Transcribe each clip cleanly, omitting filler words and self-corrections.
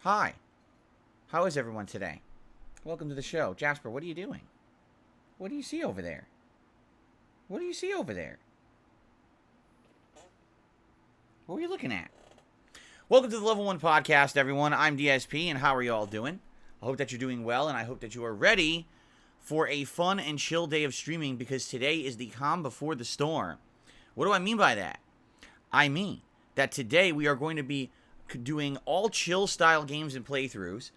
Hi, how is everyone today? Welcome to the show. Jasper, what are you doing? What do you see over there? What do you see over there? What are you looking at? Welcome to the Level 1 Podcast, everyone. I'm DSP, and how are you all doing? I hope that you're doing well, and I hope that you are ready for a fun and chill day of streaming, because today is the calm before the storm. What do I mean by that? I mean that today we are going to be doing all chill style games and playthroughs,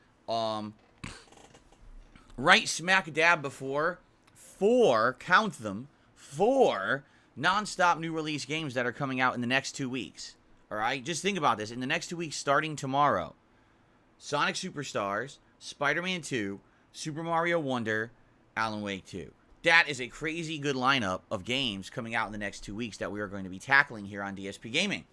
right smack dab before count them, 4 non-stop new release games that are coming out in the next 2 weeks. Alright, just think about this. In the next 2 weeks, starting tomorrow, Sonic Superstars, Spider-Man 2, Super Mario Wonder, Alan Wake 2. That is a crazy good lineup of games coming out in the next 2 weeks that we are going to be tackling here on DSPGaming.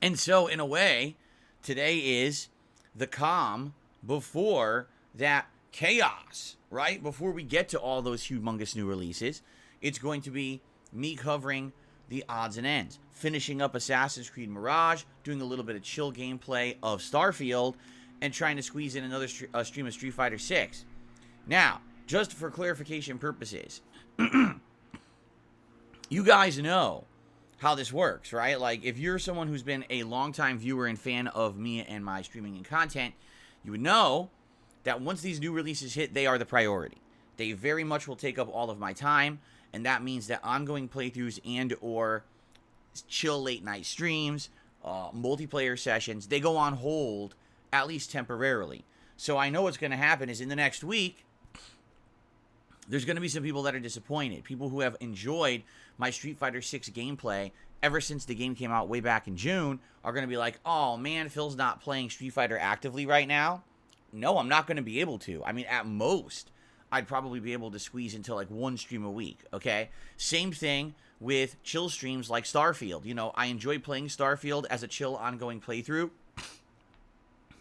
And so, in a way, today is the calm before that chaos, right? Before we get to all those humongous new releases, it's going to be me covering the odds and ends, finishing up Assassin's Creed Mirage, doing a little bit of chill gameplay of Starfield, and trying to squeeze in another stream of Street Fighter 6. Now, just for clarification purposes, you guys know how this works, right? Like, if you're someone who's been a longtime viewer and fan of me and my streaming and content, you would know that once these new releases hit, they are the priority. They very much will take up all of my time, and that means that ongoing playthroughs and or chill late night streams, multiplayer sessions, they go on hold, at least temporarily. So I know what's going to happen is in the next week, there's going to be some people that are disappointed. People who have enjoyed my Street Fighter 6 gameplay ever since the game came out way back in June are going to be like, oh man, Phil's not playing Street Fighter actively right now. No, I'm not going to be able to. I mean, at most, I'd probably be able to squeeze into like 1 stream a week, okay? Same thing with chill streams like Starfield. You know, I enjoy playing Starfield as a chill ongoing playthrough.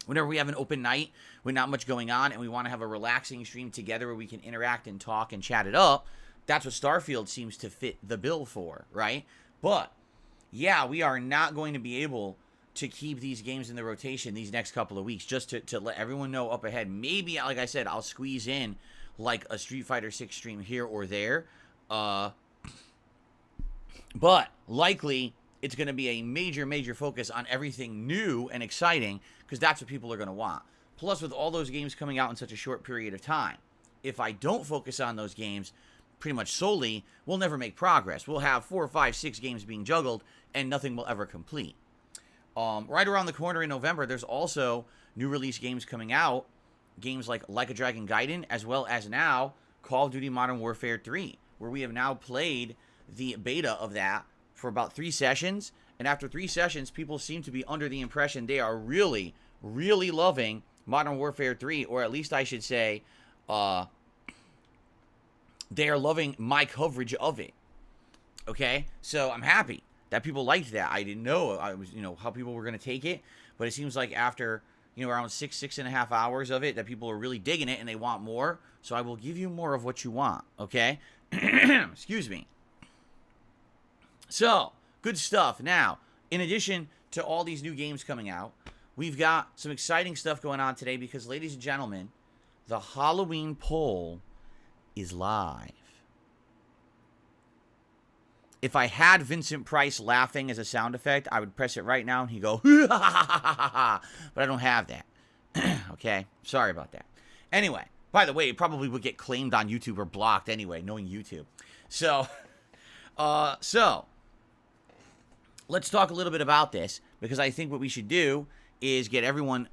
Whenever we have an open night with not much going on and we want to have a relaxing stream together where we can interact and talk and chat it up, that's what Starfield seems to fit the bill for, right? But, yeah, we are not going to be able to keep these games in the rotation these next couple of weeks, just to let everyone know up ahead. Maybe, like I said, I'll squeeze in like a Street Fighter 6 stream here or there. But likely it's going to be a major focus on everything new and exciting, because that's what people are going to want. Plus, with all those games coming out in such a short period of time, if I don't focus on those games pretty much solely, we'll never make progress. We'll have 4, 5, 6 games being juggled, and nothing will ever complete. Right around the corner in November, there's also new release games coming out. Games like a Dragon Gaiden, as well as now Call of Duty Modern Warfare 3, where we have now played the beta of that for about 3 sessions, And after 3 sessions, people seem to be under the impression they are really, really loving Modern Warfare 3, or at least I should say, they are loving my coverage of it. Okay? So I'm happy that people liked that. I didn't know how people were going to take it, but it seems like after, around 6.5 hours of it, that people are really digging it and they want more. So I will give you more of what you want. Okay? Excuse me. So, good stuff. Now, in addition to all these new games coming out, we've got some exciting stuff going on today because, ladies and gentlemen, the Halloween poll is live. If I had Vincent Price laughing as a sound effect, I would press it right now and he'd go, but I don't have that. Okay? Sorry about that. Anyway, by the way, it probably would get claimed on YouTube or blocked anyway, knowing YouTube. So, let's talk a little bit about this, because I think what we should do is get everyone,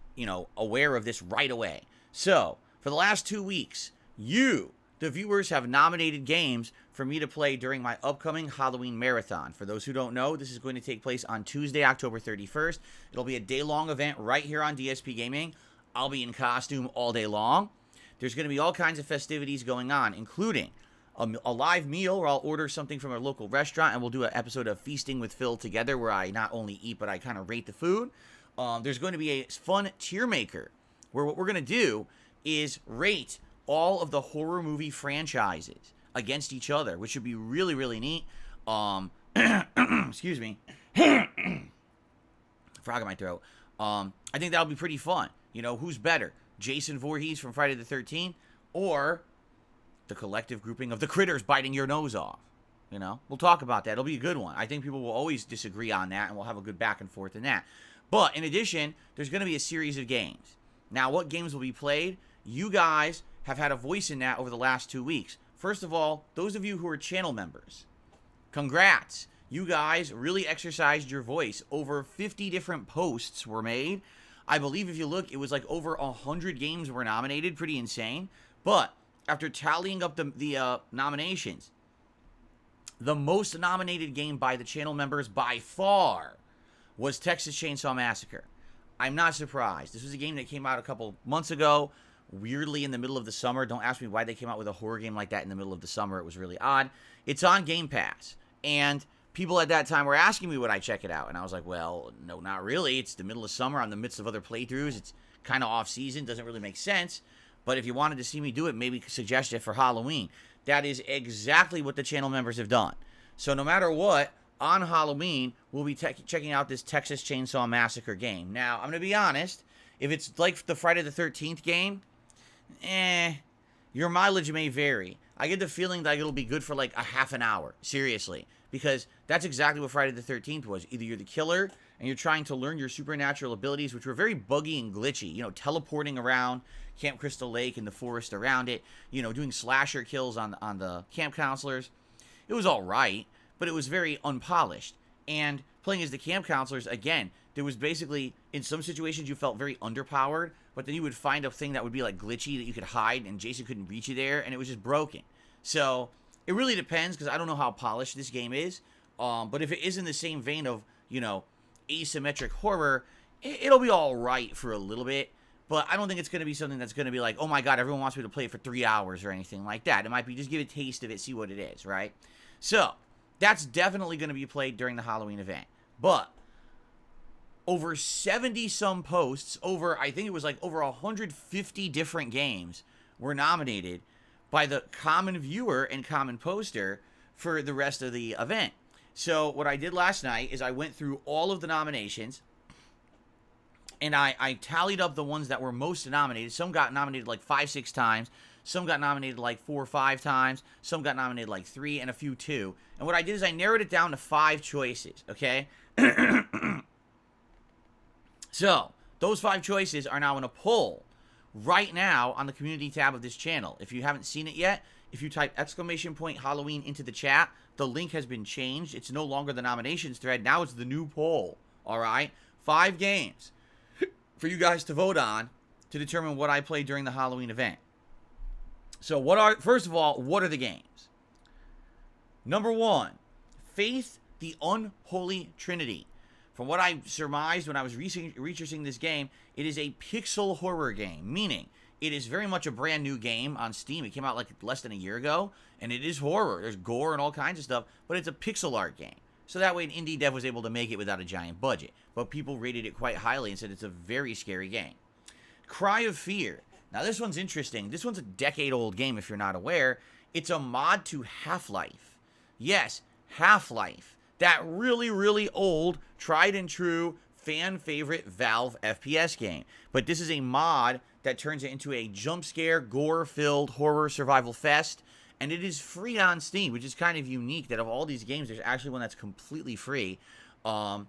aware of this right away. So, for the last 2 weeks, you, the viewers, have nominated games for me to play during my upcoming Halloween marathon. For those who don't know, this is going to take place on Tuesday, October 31st. It'll be a day-long event right here on DSPGaming. I'll be in costume all day long. There's going to be all kinds of festivities going on, including a live meal where I'll order something from a local restaurant, and we'll do an episode of Feasting with Phil together where I not only eat, but I kind of rate the food. There's going to be a fun tier maker where what we're going to do is rate all of the horror movie franchises against each other, which should be really, really neat. Excuse me. Frog in my throat. I think that'll be pretty fun. Who's better? Jason Voorhees from Friday the 13th or the collective grouping of the critters biting your nose off? We'll talk about that. It'll be a good one. I think people will always disagree on that, and we'll have a good back and forth in that. But in addition, there's going to be a series of games. Now, what games will be played? You guys have had a voice in that over the last 2 weeks. First of all, those of you who are channel members, congrats. You guys really exercised your voice. Over 50 different posts were made. I believe if you look, it was like over 100 games were nominated. Pretty insane. But after tallying up the nominations, the most nominated game by the channel members by far was Texas Chainsaw Massacre. I'm not surprised. This was a game that came out a couple months ago, weirdly in the middle of the summer. Don't ask me why they came out with a horror game like that in the middle of the summer. It was really odd. It's on Game Pass. And people at that time were asking me would I check it out. And I was like, well, no, not really. It's the middle of summer. I'm in the midst of other playthroughs. It's kind of off season. Doesn't really make sense. But if you wanted to see me do it, maybe suggest it for Halloween. That is exactly what the channel members have done. So no matter what, on Halloween, we'll be checking out this Texas Chainsaw Massacre game. Now, I'm going to be honest. If it's like the Friday the 13th game, your mileage may vary. I get the feeling that it'll be good for like a half an hour. Seriously. Because that's exactly what Friday the 13th was. Either you're the killer and you're trying to learn your supernatural abilities, which were very buggy and glitchy. Teleporting around Camp Crystal Lake and the forest around it. Doing slasher kills on the camp counselors. It was all right, but it was very unpolished. And playing as the camp counselors, again, there was basically, in some situations, you felt very underpowered, but then you would find a thing that would be like glitchy that you could hide, and Jason couldn't reach you there, and it was just broken. So it really depends, because I don't know how polished this game is. But if it is in the same vein of, asymmetric horror, it'll be all right for a little bit. But I don't think it's going to be something that's going to be like, oh my god, everyone wants me to play it for 3 hours or anything like that. It might be just give a taste of it, see what it is, right? So that's definitely going to be played during the Halloween event. But over 70-some posts, I think it was like over 150 different games were nominated by the common viewer and common poster for the rest of the event. So what I did last night is I went through all of the nominations, and I tallied up the ones that were most nominated. Some got nominated like 5-6 times. Some got nominated like 4 or 5 times. Some got nominated like 3, and a few 2. And what I did is I narrowed it down to 5 choices, okay? So, those 5 choices are now in a poll right now on the community tab of this channel. If you haven't seen it yet, if you type !Halloween into the chat, the link has been changed. It's no longer the nominations thread. Now it's the new poll, all right? 5 games for you guys to vote on to determine what I play during the Halloween event. So first of all, what are the games? Number 1, Faith, the Unholy Trinity. From what I surmised when I was researching this game, it is a pixel horror game, meaning it is very much a brand new game on Steam. It came out like less than a year ago, and it is horror. There's gore and all kinds of stuff, but it's a pixel art game. So that way an indie dev was able to make it without a giant budget. But people rated it quite highly and said it's a very scary game. Cry of Fear. Now this one's interesting. This one's a decade-old game if you're not aware. It's a mod to Half-Life. Yes, Half-Life. That really, really old, tried and true, fan-favorite Valve FPS game. But this is a mod that turns it into a jump scare, gore-filled horror survival fest. And it is free on Steam, which is kind of unique that of all these games, there's actually one that's completely free. I've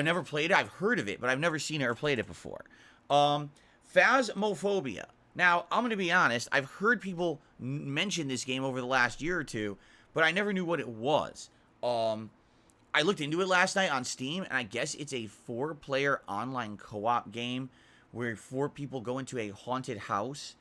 never played it. I've heard of it, but I've never seen it or played it before. Phasmophobia. Now, I'm going to be honest. I've heard people mention this game over the last year or two, but I never knew what it was. I looked into it last night on Steam, and I guess it's a 4-player online co-op game where 4 people go into a haunted house,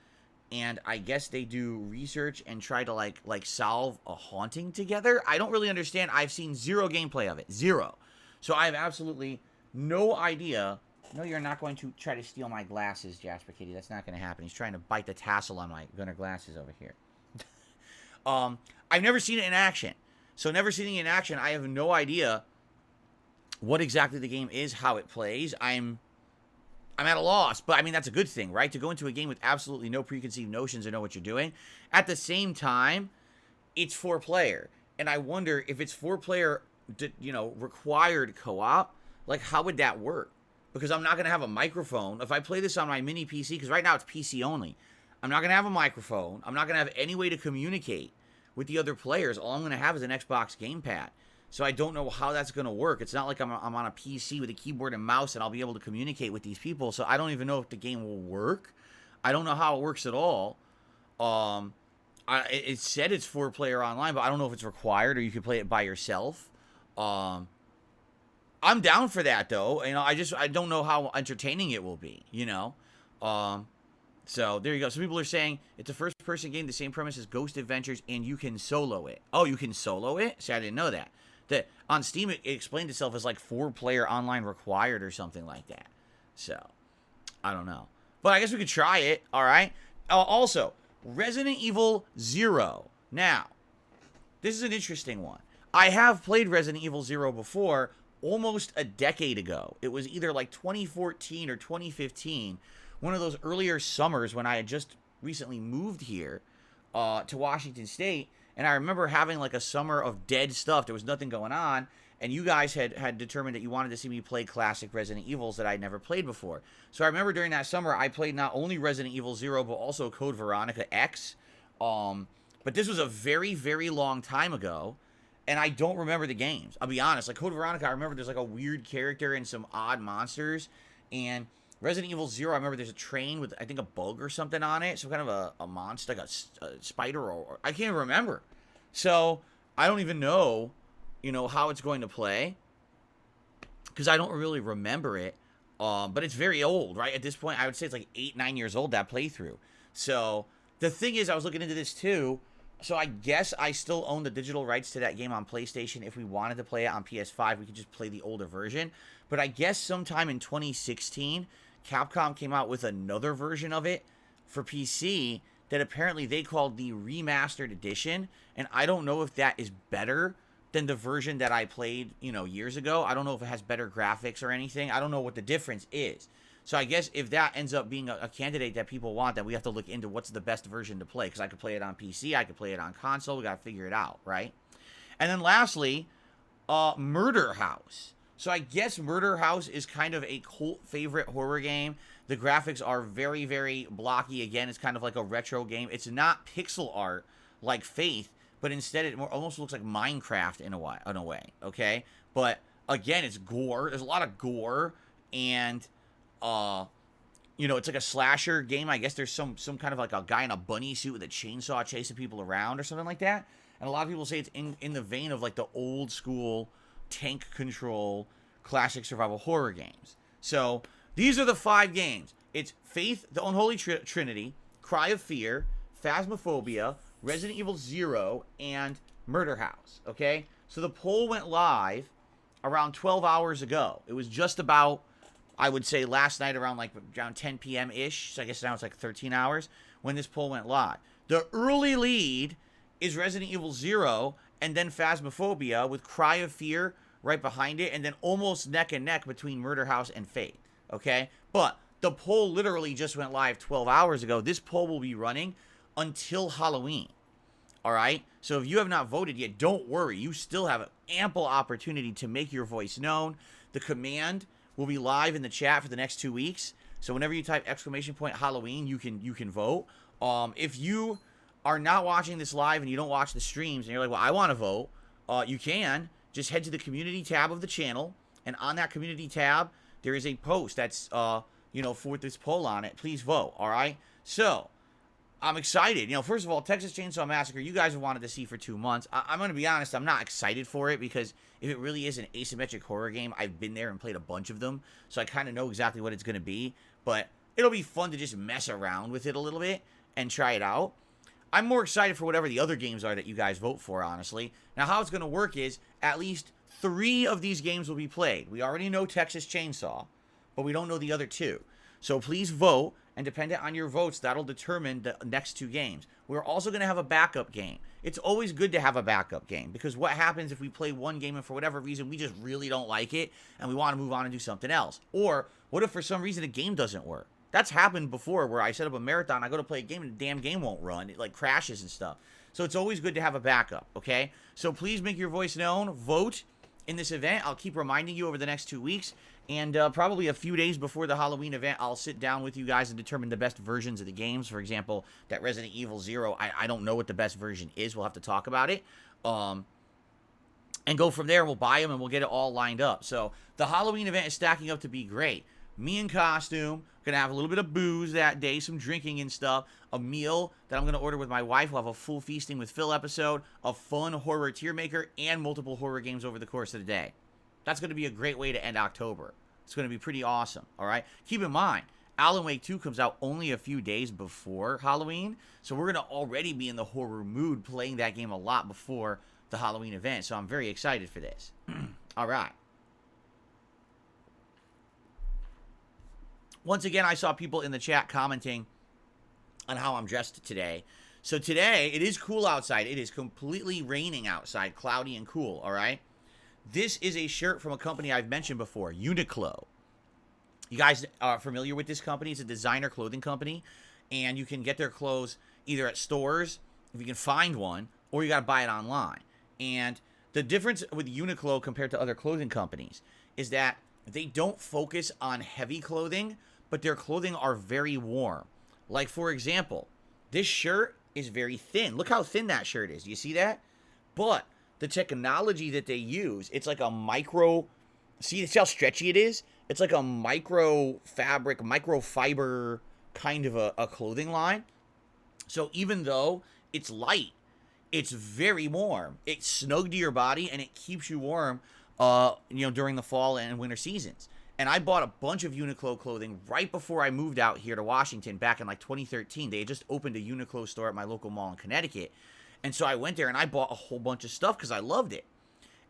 and I guess they do research and try to like solve a haunting together. I don't really understand. I've seen zero gameplay of it. Zero. So I have absolutely no idea. No, you're not going to try to steal my glasses, Jasper Kitty. That's not going to happen. He's trying to bite the tassel on my Gunner glasses over here. I've never seen it in action. So never seeing it in action, I have no idea what exactly the game is, how it plays. I'm at a loss, but I mean, that's a good thing, right? To go into a game with absolutely no preconceived notions and know what you're doing. At the same time, it's 4-player. And I wonder if it's 4-player, required co-op, like how would that work? Because I'm not going to have a microphone. If I play this on my mini PC, because right now it's PC only, I'm not going to have a microphone. I'm not going to have any way to communicate with the other players. All I'm going to have is an Xbox gamepad. So I don't know how that's going to work. It's not like I'm on a PC with a keyboard and mouse and I'll be able to communicate with these people. So I don't even know if the game will work. I don't know how it works at all. It said it's 4-player online, but I don't know if it's required or you can play it by yourself. I'm down for that though. I don't know how entertaining it will be, So there you go. Some people are saying it's a first-person game, the same premise as Ghost Adventures, and you can solo it. Oh, you can solo it? See, I didn't know that. That on Steam, it explained itself as like 4-player online required or something like that. So, I don't know. But I guess we could try it, all right? Also, Resident Evil 0. Now, this is an interesting one. I have played Resident Evil 0 before, almost a decade ago. It was either like 2014 or 2015, one of those earlier summers when I had just recently moved here to Washington State. And I remember having like a summer of dead stuff. There was nothing going on. And you guys had determined that you wanted to see me play classic Resident Evils that I'd never played before. So I remember during that summer, I played not only Resident Evil 0, but also Code Veronica X. But this was a very, very long time ago. And I don't remember the games. I'll be honest. Like Code Veronica, I remember there's like a weird character and some odd monsters. And Resident Evil 0, I remember there's a train with, I think, a bug or something on it. Some kind of a monster, like a spider, or I can't even remember. So, I don't even know, how it's going to play. Because I don't really remember it. But it's very old, right? At this point, I would say it's like 8-9 years old, that playthrough. So, the thing is, I was looking into this too. So, I guess I still own the digital rights to that game on PlayStation. If we wanted to play it on PS5, we could just play the older version. But I guess sometime in 2016... Capcom came out with another version of it for PC that apparently they called the Remastered Edition, and I don't know if that is better than the version that I played, years ago. I don't know if it has better graphics or anything. I don't know what the difference is. So I guess if that ends up being a candidate that people want, then we have to look into what's the best version to play, because I could play it on PC, I could play it on console, we got to figure it out, right? And then lastly, Murder House. So I guess Murder House is kind of a cult favorite horror game. The graphics are very, very blocky. Again, it's kind of like a retro game. It's not pixel art like Faith, but instead it almost looks like Minecraft in a way, okay? But again, it's gore. There's a lot of gore, and it's like a slasher game. I guess there's some kind of like a guy in a bunny suit with a chainsaw chasing people around or something like that. And a lot of people say it's in the vein of like the old school tank control classic survival horror games. So these are the 5 games. It's Faith, the Unholy Trinity, Cry of Fear, Phasmophobia, Resident Evil 0, and Murder House. Okay, so the poll went live around 12 hours ago. It was just about, I would say, last night around 10 p.m.-ish. So I guess now it's like 13 hours when this poll went live. The early lead is Resident Evil 0 and then Phasmophobia with Cry of Fear right behind it, and then almost neck and neck between Murder House and Fate. Okay? But the poll literally just went live 12 hours ago. This poll will be running until Halloween. All right? So if you have not voted yet, don't worry. You still have an ample opportunity to make your voice known. The command will be live in the chat for the next 2 weeks. So whenever you type !Halloween, you can vote. If you are not watching this live and you don't watch the streams and you're like, well, I want to vote, you can. Just head to the community tab of the channel, and on that community tab, there is a post that's, for this poll on it. Please vote, all right? So, I'm excited. First of all, Texas Chainsaw Massacre, you guys have wanted to see for 2 months. I'm going to be honest, I'm not excited for it because if it really is an asymmetric horror game, I've been there and played a bunch of them, so I kind of know exactly what it's going to be. But it'll be fun to just mess around with it a little bit and try it out. I'm more excited for whatever the other games are that you guys vote for, honestly. Now, how it's going to work is at least 3 of these games will be played. We already know Texas Chainsaw, but we don't know the other 2. So please vote, and dependent on your votes, that'll determine the next 2 games. We're also going to have a backup game. It's always good to have a backup game, because what happens if we play one game and for whatever reason we just really don't like it, and we want to move on and do something else? Or what if for some reason a game doesn't work? That's happened before where I set up a marathon, I go to play a game, and the damn game won't run. It, crashes and stuff. So it's always good to have a backup, okay? So please make your voice known. Vote in this event. I'll keep reminding you over the next 2 weeks. And probably a few days before the Halloween event, I'll sit down with you guys and determine the best versions of the games. For example, that Resident Evil 0, I don't know what the best version is. We'll have to talk about it. And go from there. We'll buy them and we'll get it all lined up. So the Halloween event is stacking up to be great. Me in costume, gonna have a little bit of booze that day, some drinking and stuff, a meal that I'm gonna order with my wife. We'll have a full Feasting with Phil episode, a fun horror tier maker, and multiple horror games over the course of the day. That's gonna be a great way to end October. It's gonna be pretty awesome, all right? Keep in mind, Alan Wake 2 comes out only a few days before Halloween, so we're gonna already be in the horror mood playing that game a lot before the Halloween event, so I'm very excited for this. All right. Once again, I saw people in the chat commenting on how I'm dressed today. So today, it is cool outside. It is completely raining outside, cloudy and cool, all right? This is a shirt from a company I've mentioned before, Uniqlo. You guys are familiar with this company. It's a designer clothing company, and you can get their clothes either at stores, if you can find one, or you got to buy it online. And the difference with Uniqlo compared to other clothing companies is that they don't focus on heavy clothing, but their clothing are very warm. Like, for example, this shirt is very thin. Look how thin that shirt is. Do you see that? But the technology that they use, it's like a micro... See how stretchy it is? It's like a micro fabric, microfiber kind of a clothing line. So even though it's light, it's very warm. It's snug to your body, and it keeps you warm, during the fall and winter seasons. And I bought a bunch of Uniqlo clothing right before I moved out here to Washington back in 2013. They had just opened a Uniqlo store at my local mall in Connecticut. And so I went there and I bought a whole bunch of stuff because I loved it.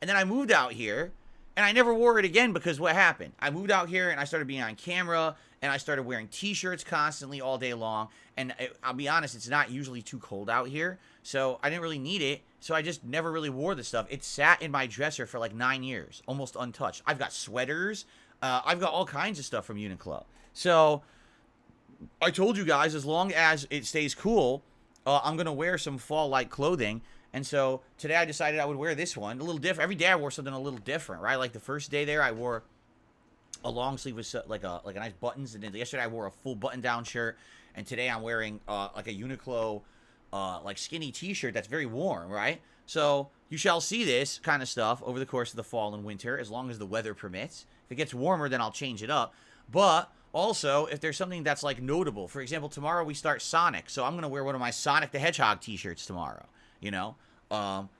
And then I moved out here and I never wore it again because what happened? I moved out here and I started being on camera and I started wearing t-shirts constantly all day long. And I'll be honest, it's not usually too cold out here. So I didn't really need it. So I just never really wore the stuff. It sat in my dresser for 9 years, almost untouched. I've got sweaters. I've got all kinds of stuff from Uniqlo. So I told you guys, as long as it stays cool, I'm going to wear some fall-like clothing. And so today I decided I would wear this one. A little different. Every day I wore something a little different, right? Like the first day there, I wore a long sleeve with like a nice buttons. And then yesterday I wore a full button-down shirt. And today I'm wearing like a Uniqlo skinny t-shirt that's very warm, right? So you shall see this kind of stuff over the course of the fall and winter, as long as the weather permits. If it gets warmer, then I'll change it up. But also, if there's something that's notable, for example, tomorrow we start Sonic, so I'm going to wear one of my Sonic the Hedgehog t-shirts tomorrow,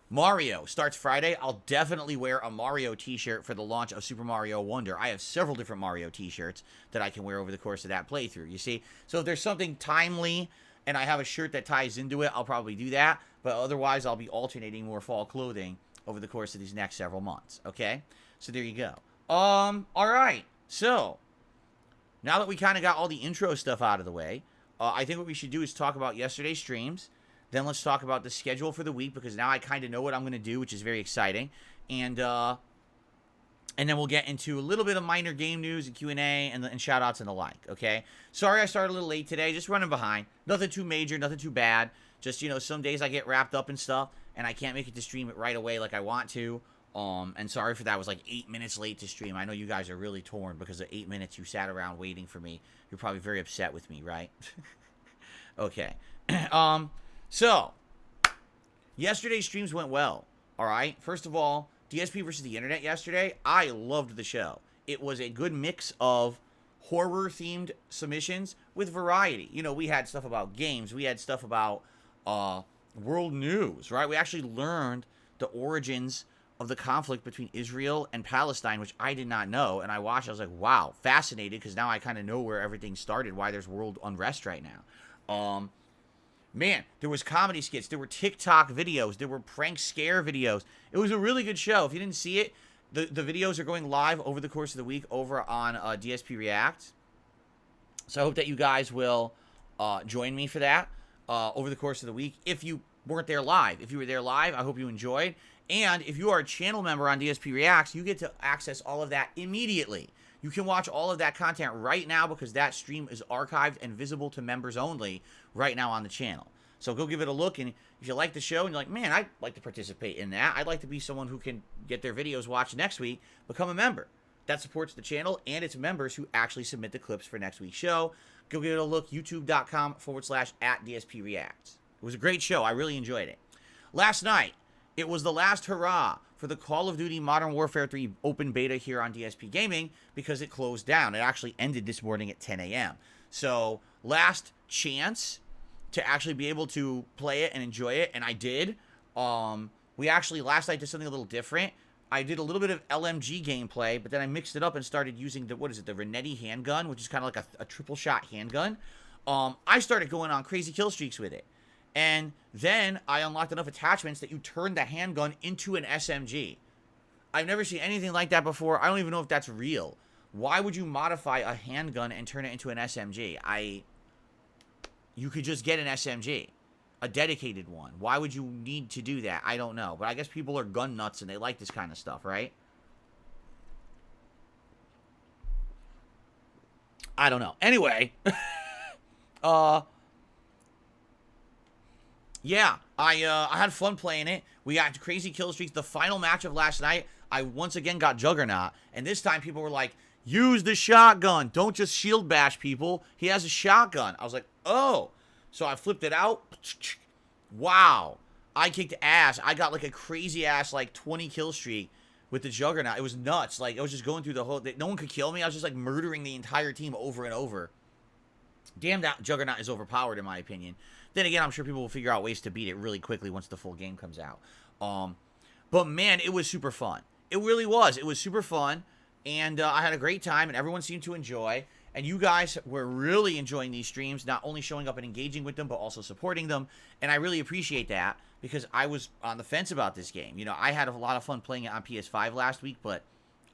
Mario starts Friday. I'll definitely wear a Mario t-shirt for the launch of Super Mario Wonder. I have several different Mario t-shirts that I can wear over the course of that playthrough, you see? So if there's something timely and I have a shirt that ties into it, I'll probably do that. But otherwise, I'll be alternating more fall clothing over the course of these next several months, okay? So there you go. All right. So now that we kind of got all the intro stuff out of the way, I think what we should do is talk about yesterday's streams. Then let's talk about the schedule for the week, because now I kind of know what I'm going to do, which is very exciting. And then we'll get into a little bit of minor game news and Q&A and shout-outs and the like, okay? Sorry I started a little late today, just running behind. Nothing too major, nothing too bad. Just, some days I get wrapped up and stuff, and I can't make it to stream it right away like I want to. And sorry for that. I was like 8 minutes late to stream. I know you guys are really torn because of 8 minutes you sat around waiting for me. You're probably very upset with me, right? Okay. So, yesterday's streams went well, all right? First of all, DSP versus the Internet yesterday, I loved the show. It was a good mix of horror-themed submissions with variety. We had stuff about games. We had stuff about world news, right? We actually learned the origins of the conflict between Israel and Palestine, which I did not know. And I watched, I was like, wow, fascinated, because now I kind of know where everything started, why there's world unrest right now. Man, there was comedy skits, there were TikTok videos, there were prank scare videos. It was a really good show. If you didn't see it, the videos are going live over the course of the week over on DSP React. So I hope that you guys will join me for that over the course of the week. If you weren't there live, if you were there live, I hope you enjoyed. And if you are a channel member on DSP Reacts, you get to access all of that immediately. You can watch all of that content right now, because that stream is archived and visible to members only right now on the channel. So go give it a look, and if you like the show and you're like, man, I'd like to participate in that, I'd like to be someone who can get their videos watched next week, become a member. That supports the channel and its members who actually submit the clips for next week's show. Go give it a look, youtube.com/@DSPReacts. It was a great show. I really enjoyed it. Last night, it was the last hurrah for the Call of Duty Modern Warfare 3 open beta here on DSP Gaming, because it closed down. It actually ended this morning at 10 a.m. So, last chance to actually be able to play it and enjoy it, and I did. We actually, last night, did something a little different. I did a little bit of LMG gameplay, but then I mixed it up and started using the Renetti handgun, which is kind of like a triple shot handgun. I started going on crazy kill streaks with it. And then I unlocked enough attachments that you turn the handgun into an SMG. I've never seen anything like that before. I don't even know if that's real. Why would you modify a handgun and turn it into an SMG? You could just get an SMG, a dedicated one. Why would you need to do that? I don't know. But I guess people are gun nuts and they like this kind of stuff, right? I don't know. Anyway, yeah, I had fun playing it. We got crazy kill streaks. The final match of last night, I once again got Juggernaut. And this time people were like, use the shotgun. Don't just shield bash people. He has a shotgun. I was like, oh. So I flipped it out. Wow. I kicked ass. I got like a crazy ass 20 kill streak with the Juggernaut. It was nuts. Like, I was just going through the whole... No one could kill me. I was just like murdering the entire team over and over. Damn, that Juggernaut is overpowered in my opinion. Then again, I'm sure people will figure out ways to beat it really quickly once the full game comes out. But man, it was super fun. It really was. It was super fun. And I had a great time, and everyone seemed to enjoy. And you guys were really enjoying these streams, not only showing up and engaging with them, but also supporting them. And I really appreciate that, because I was on the fence about this game. I had a lot of fun playing it on PS5 last week, but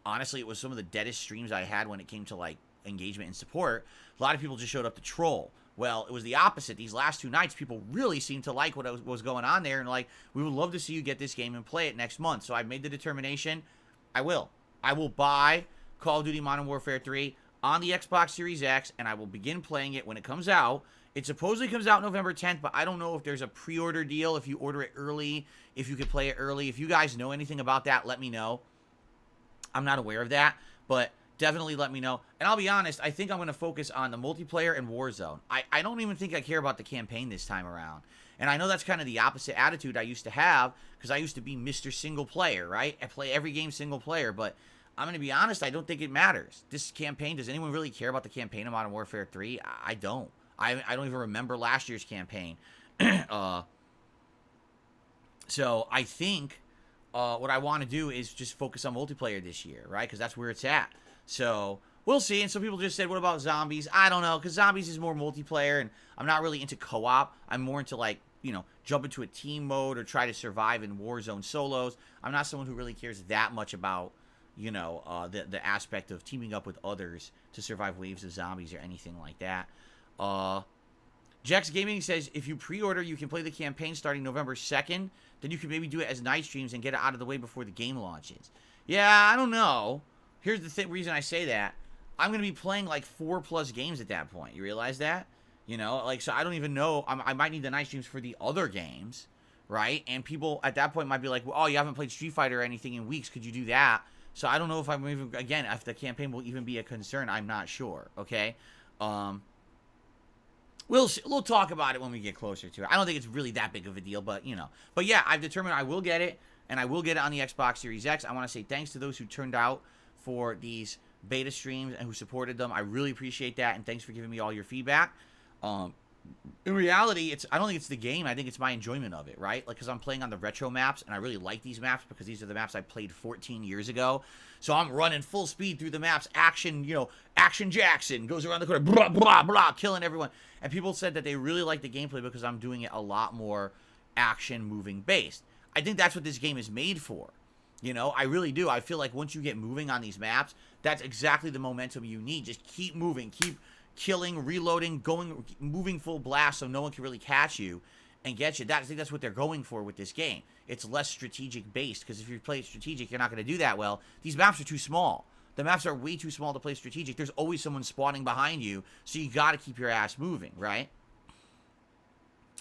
honestly, it was some of the deadest streams I had when it came to, engagement and support. A lot of people just showed up to troll. Well, it was the opposite. These last 2 nights, people really seemed to like what was going on there, and we would love to see you get this game and play it next month. So I made the determination, I will buy Call of Duty Modern Warfare 3 on the Xbox Series X, and I will begin playing it when it comes out. It supposedly comes out November 10th, but I don't know if there's a pre-order deal, if you order it early, if you could play it early. If you guys know anything about that, let me know. I'm not aware of that, but definitely let me know. And I'll be honest, I think I'm going to focus on the multiplayer and Warzone. I don't even think I care about the campaign this time around. And I know that's kind of the opposite attitude I used to have, because I used to be Mr. Single Player, right? I play every game single player, but I'm going to be honest, I don't think it matters. This campaign, does anyone really care about the campaign of Modern Warfare 3? I don't. I don't even remember last year's campaign. So I think what I want to do is just focus on multiplayer this year, right? Because that's where it's at. So we'll see. And some people just said, what about zombies? I don't know, because zombies is more multiplayer, and I'm not really into co-op. I'm more into jump into a team mode or try to survive in Warzone solos. I'm not someone who really cares that much about you know, the aspect of teaming up with others to survive waves of zombies or anything like that. Jax Gaming says, if you pre-order, you can play the campaign starting November 2nd. Then you can maybe do it as night streams and get it out of the way before the game launches. Yeah, I don't know. Here's the reason I say that. I'm going to be playing like 4+ games at that point. You realize that? You know, like, so I don't even know. I might need the night streams for the other games, right? And people at that point might be like, well, oh, you haven't played Street Fighter or anything in weeks. Could you do that? So I don't know if I'm even, again, if the campaign will even be a concern. I'm not sure, okay? We'll talk about it when we get closer to it. I don't think it's really that big of a deal, but, you know. But, yeah, I've determined I will get it, and I will get it on the Xbox Series X. I want to say thanks to those who turned out for these beta streams and who supported them. I really appreciate that, and thanks for giving me all your feedback. In reality, I don't think it's the game. I think it's my enjoyment of it, right? Like, because I'm playing on the retro maps, and I really like these maps because these are the maps I played 14 years ago. So I'm running full speed through the maps. Action, you know, Action Jackson goes around the corner, blah, blah, blah, killing everyone. And people said that they really like the gameplay because I'm doing it a lot more action moving based. I think that's what this game is made for. You know, I really do. I feel like once you get moving on these maps, that's exactly the momentum you need. Just keep moving, keep killing, reloading, moving full blast so no one can really catch you and get you. I think that's what they're going for with this game. It's less strategic based, because if you play strategic, you're not going to do that well. These maps are too small. The maps are way too small to play strategic. There's always someone spawning behind you, so you got to keep your ass moving, right?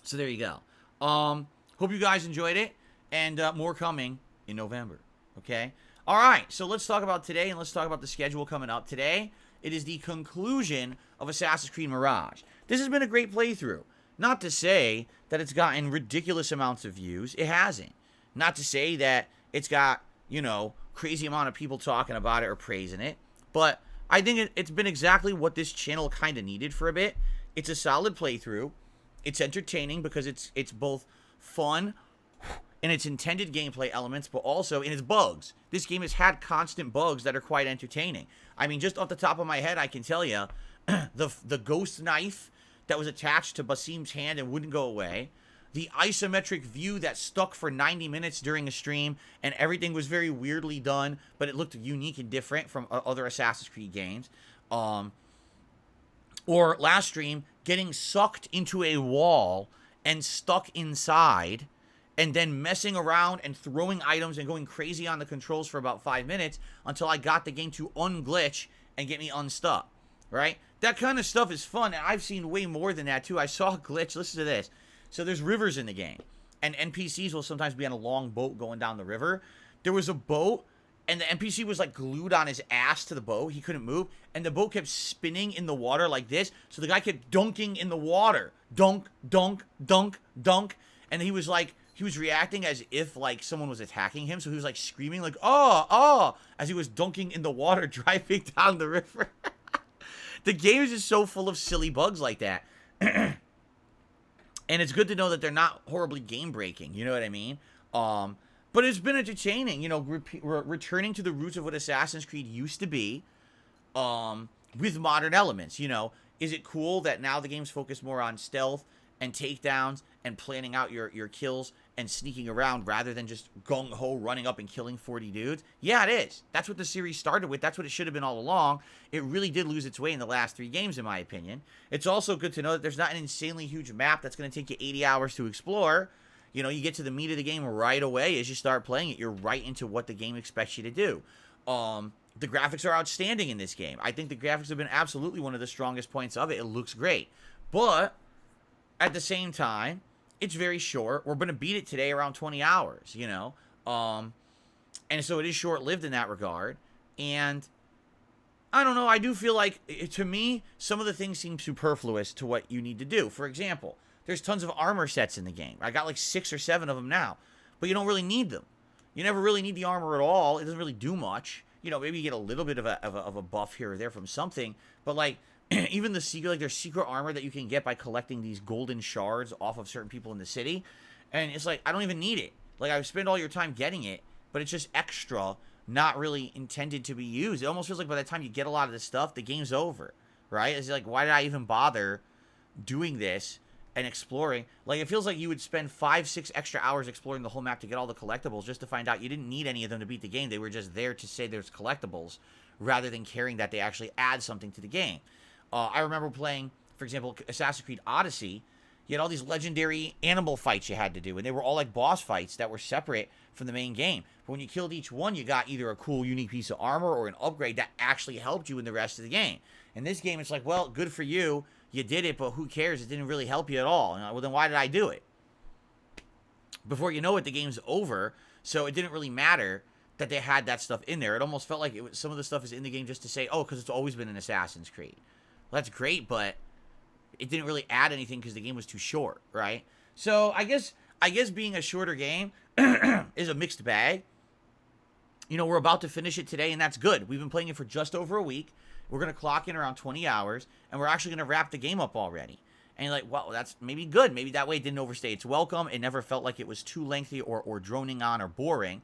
So there you go. Hope you guys enjoyed it, and more coming in November, okay? All right, so let's talk about today, and let's talk about the schedule coming up. Today, it is the conclusion of Assassin's Creed Mirage. This has been a great playthrough. Not to say that it's gotten ridiculous amounts of views. It hasn't. Not to say that it's got, you know, crazy amount of people talking about it or praising it. But I think it's been exactly what this channel kind of needed for a bit. It's a solid playthrough. It's entertaining because it's both fun in its intended gameplay elements, but also in its bugs. This game has had constant bugs that are quite entertaining. I mean, just off the top of my head, I can tell you, the ghost knife that was attached to Basim's hand and wouldn't go away, the isometric view that stuck for 90 minutes during a stream, and everything was very weirdly done, but it looked unique and different from other Assassin's Creed games. Or last stream, getting sucked into a wall and stuck inside, and then messing around and throwing items and going crazy on the controls for about 5 minutes until I got the game to unglitch and get me unstuck, right? That kind of stuff is fun, and I've seen way more than that, too. I saw a glitch. Listen to this. So there's rivers in the game, and NPCs will sometimes be on a long boat going down the river. There was a boat, and the NPC was, like, glued on his ass to the boat. He couldn't move, and the boat kept spinning in the water like this, so the guy kept dunking in the water. Dunk, dunk, dunk, dunk, and he was, like, he was reacting as if, like, someone was attacking him, so he was, like, screaming, like, oh, oh, as he was dunking in the water driving down the river. The game is just so full of silly bugs like that. And it's good to know that they're not horribly game-breaking, you know what I mean? But it's been entertaining, you know, returning to the roots of what Assassin's Creed used to be, with modern elements, you know. Is it cool that now the game's focused more on stealth and takedowns and planning out your kills and sneaking around rather than just gung-ho running up and killing 40 dudes? Yeah, it is. That's what the series started with. That's what it should have been all along. It really did lose its way in the last 3 games, in my opinion. It's also good to know that there's not an insanely huge map that's going to take you 80 hours to explore. You know, you get to the meat of the game right away as you start playing it. You're right into what the game expects you to do. The graphics are outstanding in this game. I think the graphics have been absolutely one of the strongest points of it. It looks great. But at the same time, it's very short. We're going to beat it today around 20 hours, you know. And so it is short-lived in that regard. And I don't know. I do feel like, to me, some of the things seem superfluous to what you need to do. For example, there's tons of armor sets in the game. I got like 6 or 7 of them now. But you don't really need them. You never really need the armor at all. It doesn't really do much. You know, maybe you get a little bit of a buff here or there from something. But, like, even the secret, like, there's secret armor that you can get by collecting these golden shards off of certain people in the city. And it's like, I don't even need it. Like, I spend all your time getting it, but it's just extra, not really intended to be used. It almost feels like by the time you get a lot of this stuff, the game's over, right? It's like, why did I even bother doing this and exploring. Like, it feels like you would spend 5-6 extra hours exploring the whole map to get all the collectibles just to find out you didn't need any of them to beat the game. They were just there to say there's collectibles rather than caring that they actually add something to the game. I remember playing, for example, Assassin's Creed Odyssey. You had all these legendary animal fights you had to do, and they were all like boss fights that were separate from the main game. But when you killed each one, you got either a cool, unique piece of armor or an upgrade that actually helped you in the rest of the game. In this game, it's like, well, good for you. You did it, but who cares? It didn't really help you at all. Well, then why did I do it? Before you know it, the game's over, so it didn't really matter that they had that stuff in there. It almost felt like some of the stuff is in the game just to say, oh, because it's always been an Assassin's Creed. Well, that's great, but it didn't really add anything because the game was too short, right? So I guess being a shorter game is a mixed bag. You know, we're about to finish it today, and that's good. We've been playing it for just over a week. We're going to clock in around 20 hours, and we're actually going to wrap the game up already. And you're like, well, that's maybe good. Maybe that way it didn't overstay its welcome. It never felt like it was too lengthy or droning on or boring.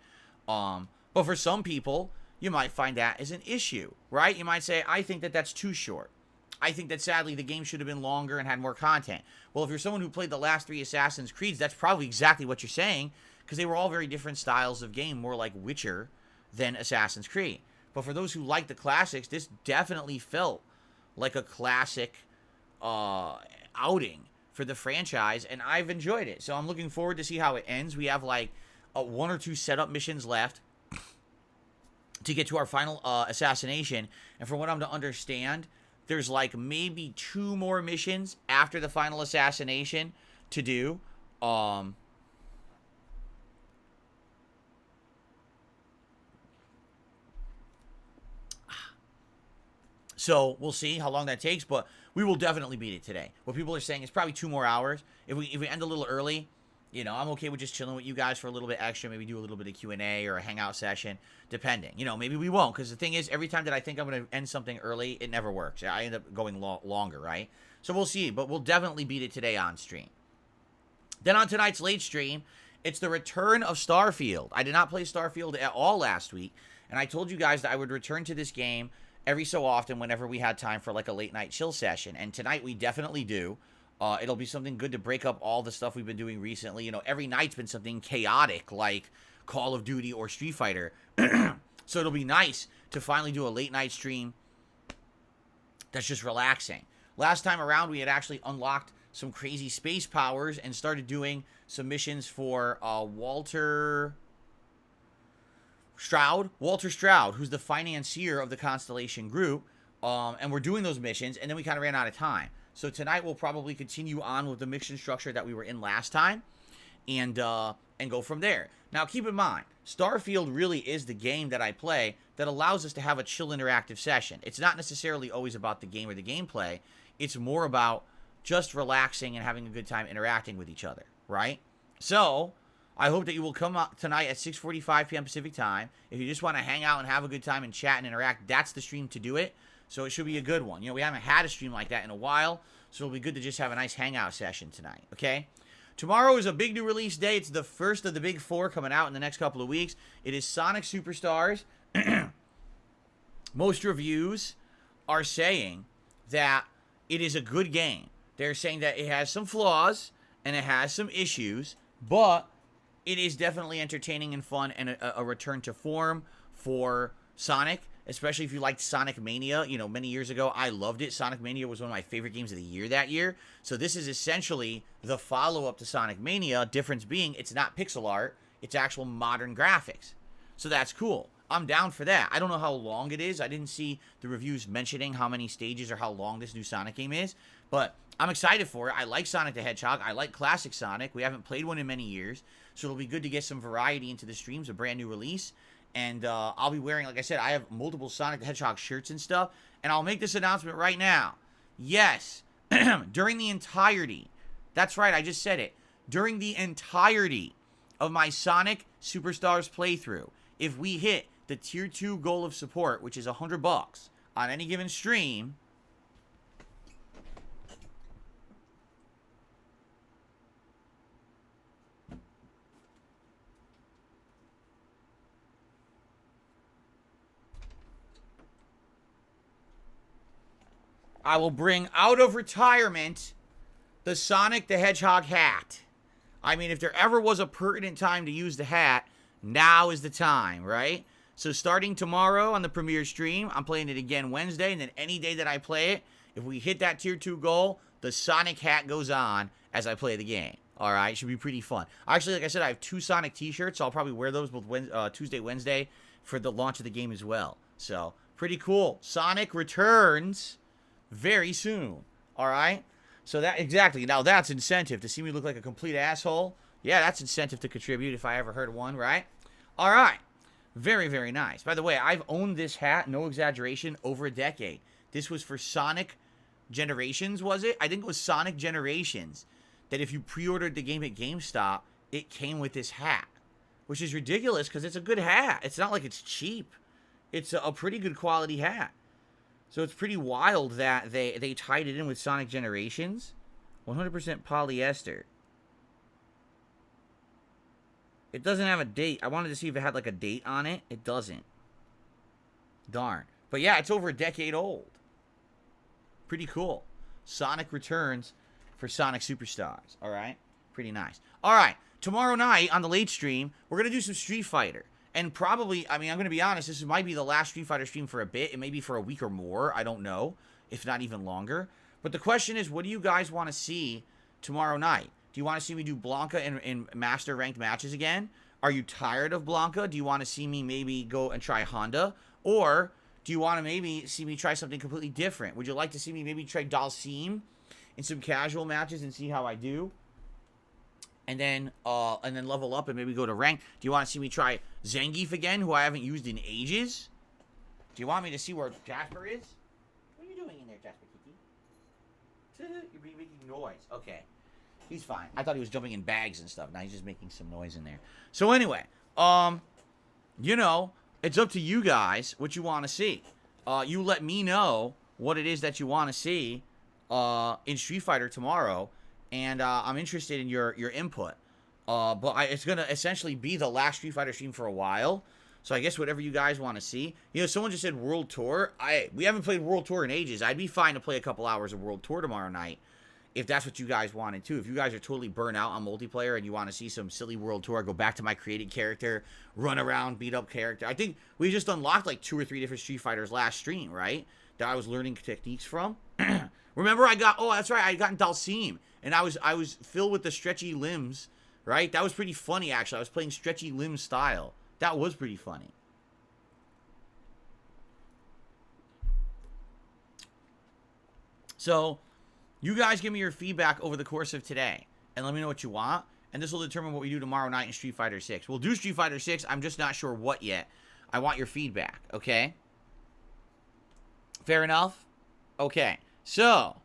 But for some people, you might find that as an issue, right? You might say, I think that that's too short. I think that, sadly, the game should have been longer and had more content. Well, if you're someone who played the last 3 Assassin's Creeds, that's probably exactly what you're saying, because they were all very different styles of game, more like Witcher than Assassin's Creed. But for those who like the classics, this definitely felt like a classic outing for the franchise, and I've enjoyed it. So I'm looking forward to see how it ends. We have like 1 or 2 setup missions left to get to our final assassination, and from what I'm to understand, there's like maybe 2 more missions after the final assassination to do. So we'll see how long that takes, but we will definitely beat it today. What people are saying is probably 2 more hours. If we end a little early, you know, I'm okay with just chilling with you guys for a little bit extra. Maybe do a little bit of Q&A or a hangout session, depending. You know, maybe we won't, because the thing is, every time that I think I'm going to end something early, it never works. I end up going longer, right? So we'll see, but we'll definitely beat it today on stream. Then on tonight's late stream, it's the return of Starfield. I did not play Starfield at all last week, and I told you guys that I would return to this game every so often whenever we had time for like a late night chill session, and tonight we definitely do. It'll be something good to break up all the stuff we've been doing recently. You know, every night's been something chaotic like Call of Duty or Street Fighter. So it'll be nice to finally do a late night stream that's just relaxing. Last time around, we had actually unlocked some crazy space powers and started doing some missions for Walter Stroud, who's the financier of the Constellation Group, and we're doing those missions, and then we kind of ran out of time. So tonight we'll probably continue on with the mission structure that we were in last time, and go from there. Now keep in mind, Starfield really is the game that I play that allows us to have a chill interactive session. It's not necessarily always about the game or the gameplay. It's more about just relaxing and having a good time interacting with each other, right? So I hope that you will come out tonight at 6:45 p.m. Pacific time. If you just want to hang out and have a good time and chat and interact, that's the stream to do it. So it should be a good one. You know, we haven't had a stream like that in a while, so it'll be good to just have a nice hangout session tonight, okay? Tomorrow is a big new release day. It's the first of the big 4 coming out in the next couple of weeks. It is Sonic Superstars. Most reviews are saying that it is a good game. They're saying that it has some flaws and it has some issues, but it is definitely entertaining and fun and a return to form for Sonic, especially if you liked Sonic Mania. You know, many years ago, I loved it. Sonic Mania was one of my favorite games of the year that year. So this is essentially the follow-up to Sonic Mania, difference being it's not pixel art, it's actual modern graphics. So that's cool. I'm down for that. I don't know how long it is. I didn't see the reviews mentioning how many stages or how long this new Sonic game is, but I'm excited for it. I like Sonic the Hedgehog. I like classic Sonic. We haven't played one in many years, so it'll be good to get some variety into the streams, a brand new release. And I'll be wearing, like I said, I have multiple Sonic the Hedgehog shirts and stuff, and I'll make this announcement right now. Yes, during the entirety, that's right, I just said it, during the entirety of my Sonic Superstars playthrough, if we hit the Tier 2 goal of support, which is $100 on any given stream, I will bring out of retirement the Sonic the Hedgehog hat. I mean, if there ever was a pertinent time to use the hat, now is the time, right? So starting tomorrow on the premiere stream, I'm playing it again Wednesday, and then any day that I play it, if we hit that tier 2 goal, the Sonic hat goes on as I play the game. All right, should be pretty fun. Actually, like I said, I have 2 Sonic t-shirts, so I'll probably wear those both Tuesday, Wednesday for the launch of the game as well. So, pretty cool. Sonic returns very soon. All right? So that, exactly. Now that's incentive. To see me look like a complete asshole, yeah, that's incentive to contribute if I ever heard one, right? All right. Very, very nice. By the way, I've owned this hat, no exaggeration, over a decade. This was for Sonic Generations, was it? I think it was Sonic Generations. That if you pre-ordered the game at GameStop, it came with this hat. Which is ridiculous because it's a good hat. It's not like it's cheap. It's a pretty good quality hat. So it's pretty wild that they tied it in with Sonic Generations. 100% polyester. It doesn't have a date. I wanted to see if it had like a date on it. It doesn't. Darn. But yeah, it's over a decade old. Pretty cool. Sonic returns for Sonic Superstars. All right? Pretty nice. All right. Tomorrow night on the late stream, we're going to do some Street Fighter. And probably, I mean, I'm going to be honest, this might be the last Street Fighter stream for a bit. It may be for a week or more. I don't know. If not even longer. But the question is, what do you guys want to see tomorrow night? Do you want to see me do Blanca in Master Ranked matches again? Are you tired of Blanca? Do you want to see me maybe go and try Honda? Or do you want to maybe see me try something completely different? Would you like to see me maybe try Dalsim in some casual matches and see how I do? And then level up and maybe go to rank. Do you want to see me try Zangief again, who I haven't used in ages? Do you want me to see where Jasper is? What are you doing in there, Jasper Kiki? You're making noise. Okay. He's fine. I thought he was jumping in bags and stuff. Now he's just making some noise in there. So anyway, you know, it's up to you guys what you want to see. You let me know what it is that you want to see in Street Fighter tomorrow. And I'm interested in your input. But it's going to essentially be the last Street Fighter stream for a while. So I guess whatever you guys want to see. You know, someone just said World Tour. We haven't played World Tour in ages. I'd be fine to play a couple hours of World Tour tomorrow night. If that's what you guys wanted to. If you guys are totally burnt out on multiplayer and you want to see some silly World Tour, go back to my created character, run around, beat up character. I think we just unlocked like 2 or 3 different Street Fighters last stream, right? That I was learning techniques from. Remember that's right, I got in Dalsim. And I was filled with the stretchy limbs, right? That was pretty funny, actually. I was playing stretchy limb style. That was pretty funny. So, you guys give me your feedback over the course of today. And let me know what you want. And this will determine what we do tomorrow night in Street Fighter 6. We'll do Street Fighter 6. I'm just not sure what yet. I want your feedback, okay? Fair enough? Okay. So...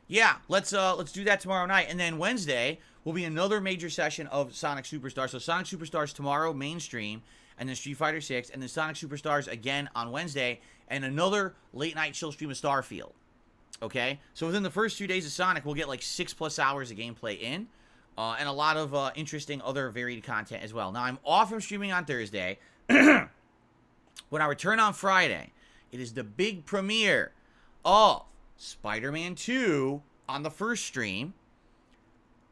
yeah, let's do that tomorrow night. And then Wednesday will be another major session of Sonic Superstars. So Sonic Superstars tomorrow, mainstream, and then Street Fighter 6, and then Sonic Superstars again on Wednesday, and another late night chill stream of Starfield. Okay? So within the first 2 days of Sonic, we'll get like 6+ hours of gameplay in, and a lot of interesting other varied content as well. Now, I'm off from streaming on Thursday. When I return on Friday, it is the big premiere of Spider-Man 2 on the first stream,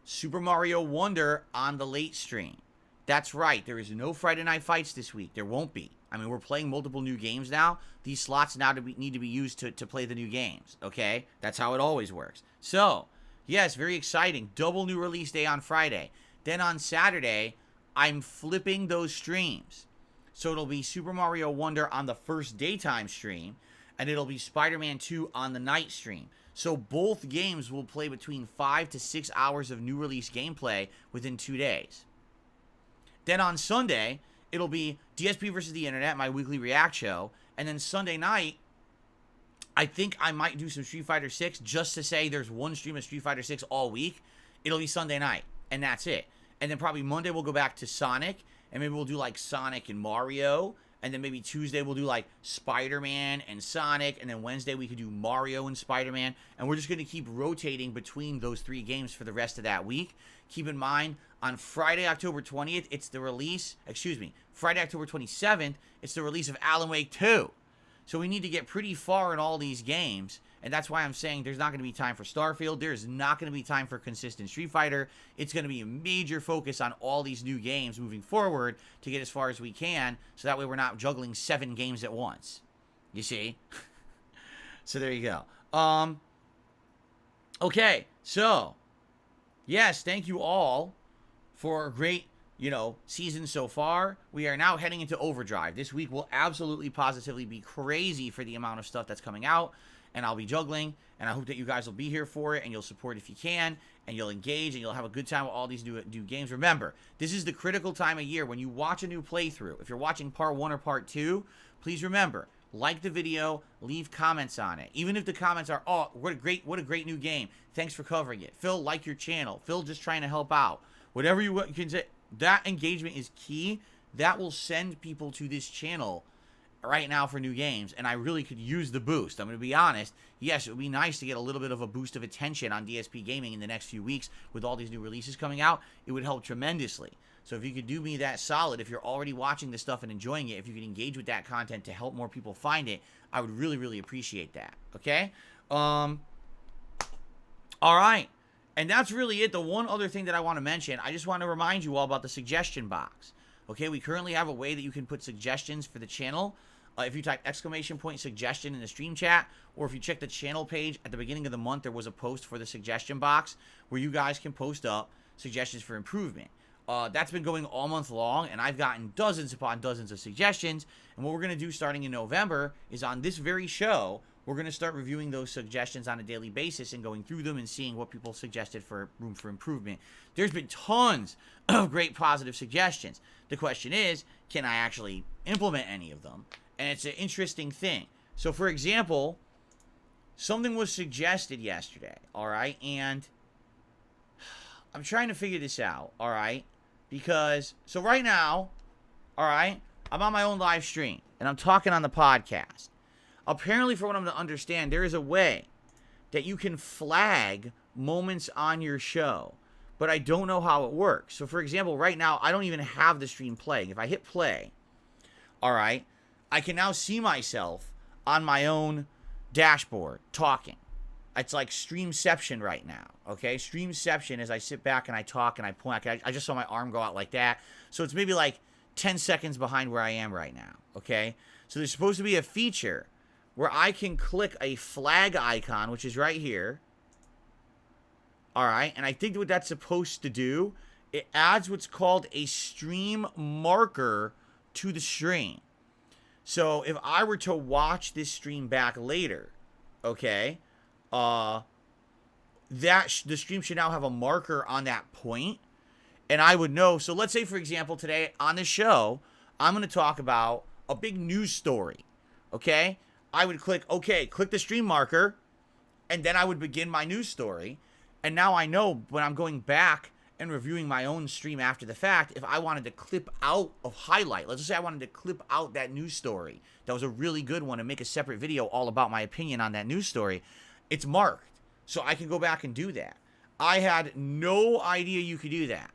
Super Mario Wonder on the late stream. That's right, there is no Friday Night Fights this week. There won't be. I mean, we're playing multiple new games now. These slots now need to be used to play the new games, okay? That's how it always works. So, yes, very exciting. Double new release day on Friday. Then on Saturday, I'm flipping those streams. So it'll be Super Mario Wonder on the first daytime stream, and it'll be Spider-Man 2 on the night stream. So both games will play between 5 to 6 hours of new release gameplay within 2 days. Then on Sunday, it'll be DSP versus the Internet, my weekly react show. And then Sunday night, I think I might do some Street Fighter 6 just to say there's one stream of Street Fighter 6 all week. It'll be Sunday night, and that's it. And then probably Monday we'll go back to Sonic, and maybe we'll do like Sonic and Mario. And then maybe Tuesday we'll do like Spider-Man and Sonic. And then Wednesday we could do Mario and Spider-Man. And we're just going to keep rotating between those 3 games for the rest of that week. Keep in mind, on Friday, October 20th, it's the release, Friday, October 27th, it's the release of Alan Wake 2. So we need to get pretty far in all these games. And that's why I'm saying there's not going to be time for Starfield. There's not going to be time for consistent Street Fighter. It's going to be a major focus on all these new games moving forward to get as far as we can. So that way we're not juggling 7 games at once. You see? So there you go. Okay. So, yes, thank you all for a great, season so far. We are now heading into overdrive. This week will absolutely positively be crazy for the amount of stuff that's coming out. And I'll be juggling, and I hope that you guys will be here for it, and you'll support if you can, and you'll engage, and you'll have a good time with all these new games. Remember, this is the critical time of year when you watch a new playthrough. If you're watching part 1 or part 2, please remember, like the video, leave comments on it. Even if the comments are, oh, what a great new game. Thanks for covering it. Phil, like your channel. Phil, just trying to help out. Whatever you can say, that engagement is key. That will send people to this channel right now for new games, and I really could use the boost. I'm going to be honest. Yes, it would be nice to get a little bit of a boost of attention on DSPGaming in the next few weeks with all these new releases coming out. It would help tremendously. So if you could do me that solid, if you're already watching this stuff and enjoying it, if you could engage with that content to help more people find it, I would really, really appreciate that. Okay? All right. And that's really it. The one other thing that I want to mention, I just want to remind you all about the suggestion box. Okay? We currently have a way that you can put suggestions for the channel. If you type !suggestion in the stream chat, or if you check the channel page at the beginning of the month, there was a post for the suggestion box where you guys can post up suggestions for improvement. That's been going all month long, and I've gotten dozens upon dozens of suggestions. And what we're going to do starting in November is on this very show, we're going to start reviewing those suggestions on a daily basis and going through them and seeing what people suggested for room for improvement. There's been tons of great positive suggestions. The question is, can I actually implement any of them? And it's an interesting thing. So, for example, something was suggested yesterday, all right? And I'm trying to figure this out, all right? Because, so right now, all right, I'm on my own live stream, and I'm talking on the podcast. Apparently, for what I'm to understand, there is a way that you can flag moments on your show, but I don't know how it works. So, for example, right now, I don't even have the stream playing. If I hit play, all right, I can now see myself on my own dashboard talking. It's like Streamception right now, okay? Streamception as I sit back and I talk and I point. I just saw my arm go out like that. So it's maybe like 10 seconds behind where I am right now, okay? So there's supposed to be a feature where I can click a flag icon, which is right here. All right, and I think what that's supposed to do, it adds what's called a stream marker to the stream. So if I were to watch this stream back later, okay, the stream should now have a marker on that point, and I would know. So let's say, for example, today on the show, I'm going to talk about a big news story, okay? I would click the stream marker, and then I would begin my news story, and now I know when I'm going back and reviewing my own stream after the fact, if I wanted to clip out of highlight, let's just say I wanted to clip out that news story that was a really good one and make a separate video all about my opinion on that news story, it's marked. So I can go back and do that. I had no idea you could do that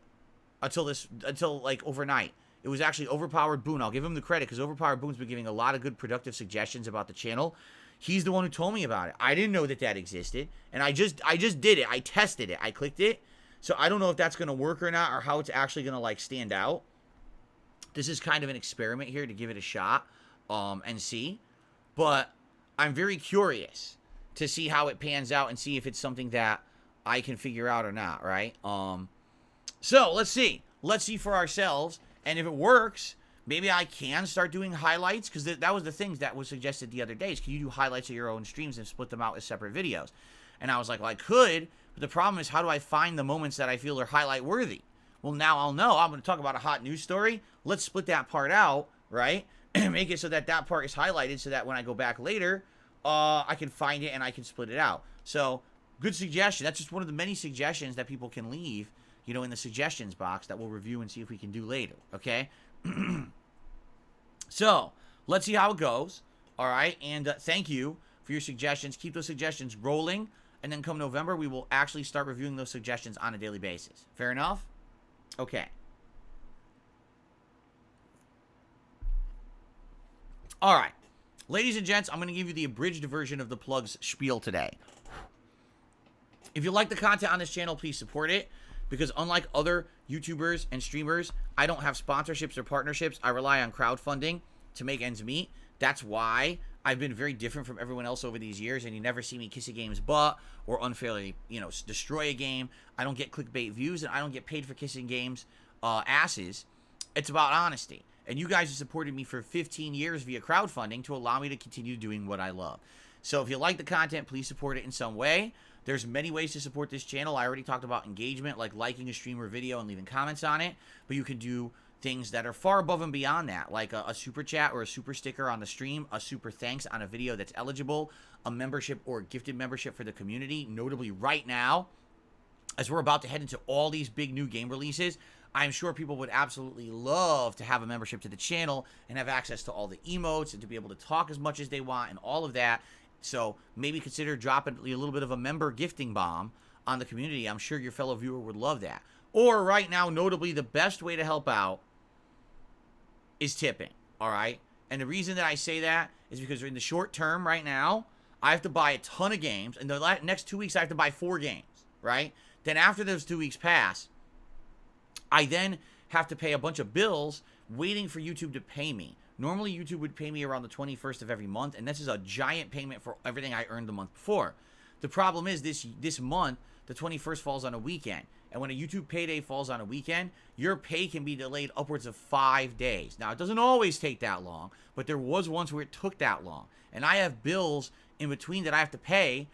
until like overnight. It was actually Overpowered Boone. I'll give him the credit because Overpowered Boone's been giving a lot of good productive suggestions about the channel. He's the one who told me about it. I didn't know that existed, and I just did it. I tested it. I clicked it. So I don't know if that's going to work or not, or how it's actually going to like stand out. This is kind of an experiment here to give it a shot and see. But I'm very curious to see how it pans out and see if it's something that I can figure out or not, right? So let's see. Let's see for ourselves. And if it works, maybe I can start doing highlights, because that was the things that was suggested the other days. Can you do highlights of your own streams and split them out as separate videos? And I was like, well, I could. But the problem is, how do I find the moments that I feel are highlight worthy? Well, now I'll know. I'm going to talk about a hot news story. Let's split that part out, right? And make it so that that part is highlighted so that when I go back later, I can find it and I can split it out. So, good suggestion. That's just one of the many suggestions that people can leave, in the suggestions box that we'll review and see if we can do later, okay? So, let's see how it goes, all right? And thank you for your suggestions. Keep those suggestions rolling. And then come November, we will actually start reviewing those suggestions on a daily basis. Fair enough? Okay. All right. Ladies and gents, I'm going to give you the abridged version of the plugs spiel today. If you like the content on this channel, please support it. Because unlike other YouTubers and streamers, I don't have sponsorships or partnerships. I rely on crowdfunding to make ends meet. That's why I've been very different from everyone else over these years, and you never see me kiss a game's butt or unfairly, destroy a game. I don't get clickbait views, and I don't get paid for kissing games' asses. It's about honesty. And you guys have supported me for 15 years via crowdfunding to allow me to continue doing what I love. So if you like the content, please support it in some way. There's many ways to support this channel. I already talked about engagement, like liking a stream or video and leaving comments on it. But you can do things that are far above and beyond that, like a super chat or a super sticker on the stream, a super thanks on a video that's eligible, a membership or gifted membership for the community. Notably right now, as we're about to head into all these big new game releases, I'm sure people would absolutely love to have a membership to the channel and have access to all the emotes and to be able to talk as much as they want and all of that. So maybe consider dropping a little bit of a member gifting bomb on the community. I'm sure your fellow viewer would love that. Or right now, notably, the best way to help out is tipping, all right? And the reason that I say that is because in the short term right now, I have to buy a ton of games. In the next 2 weeks, I have to buy 4 games, right? Then after those 2 weeks pass, I then have to pay a bunch of bills waiting for YouTube to pay me. Normally, YouTube would pay me around the 21st of every month, and this is a giant payment for everything I earned the month before. The problem is this month, the 21st falls on a weekend. And when a YouTube payday falls on a weekend, your pay can be delayed upwards of 5 days. Now, it doesn't always take that long, but there was once where it took that long. And I have bills in between that I have to pay,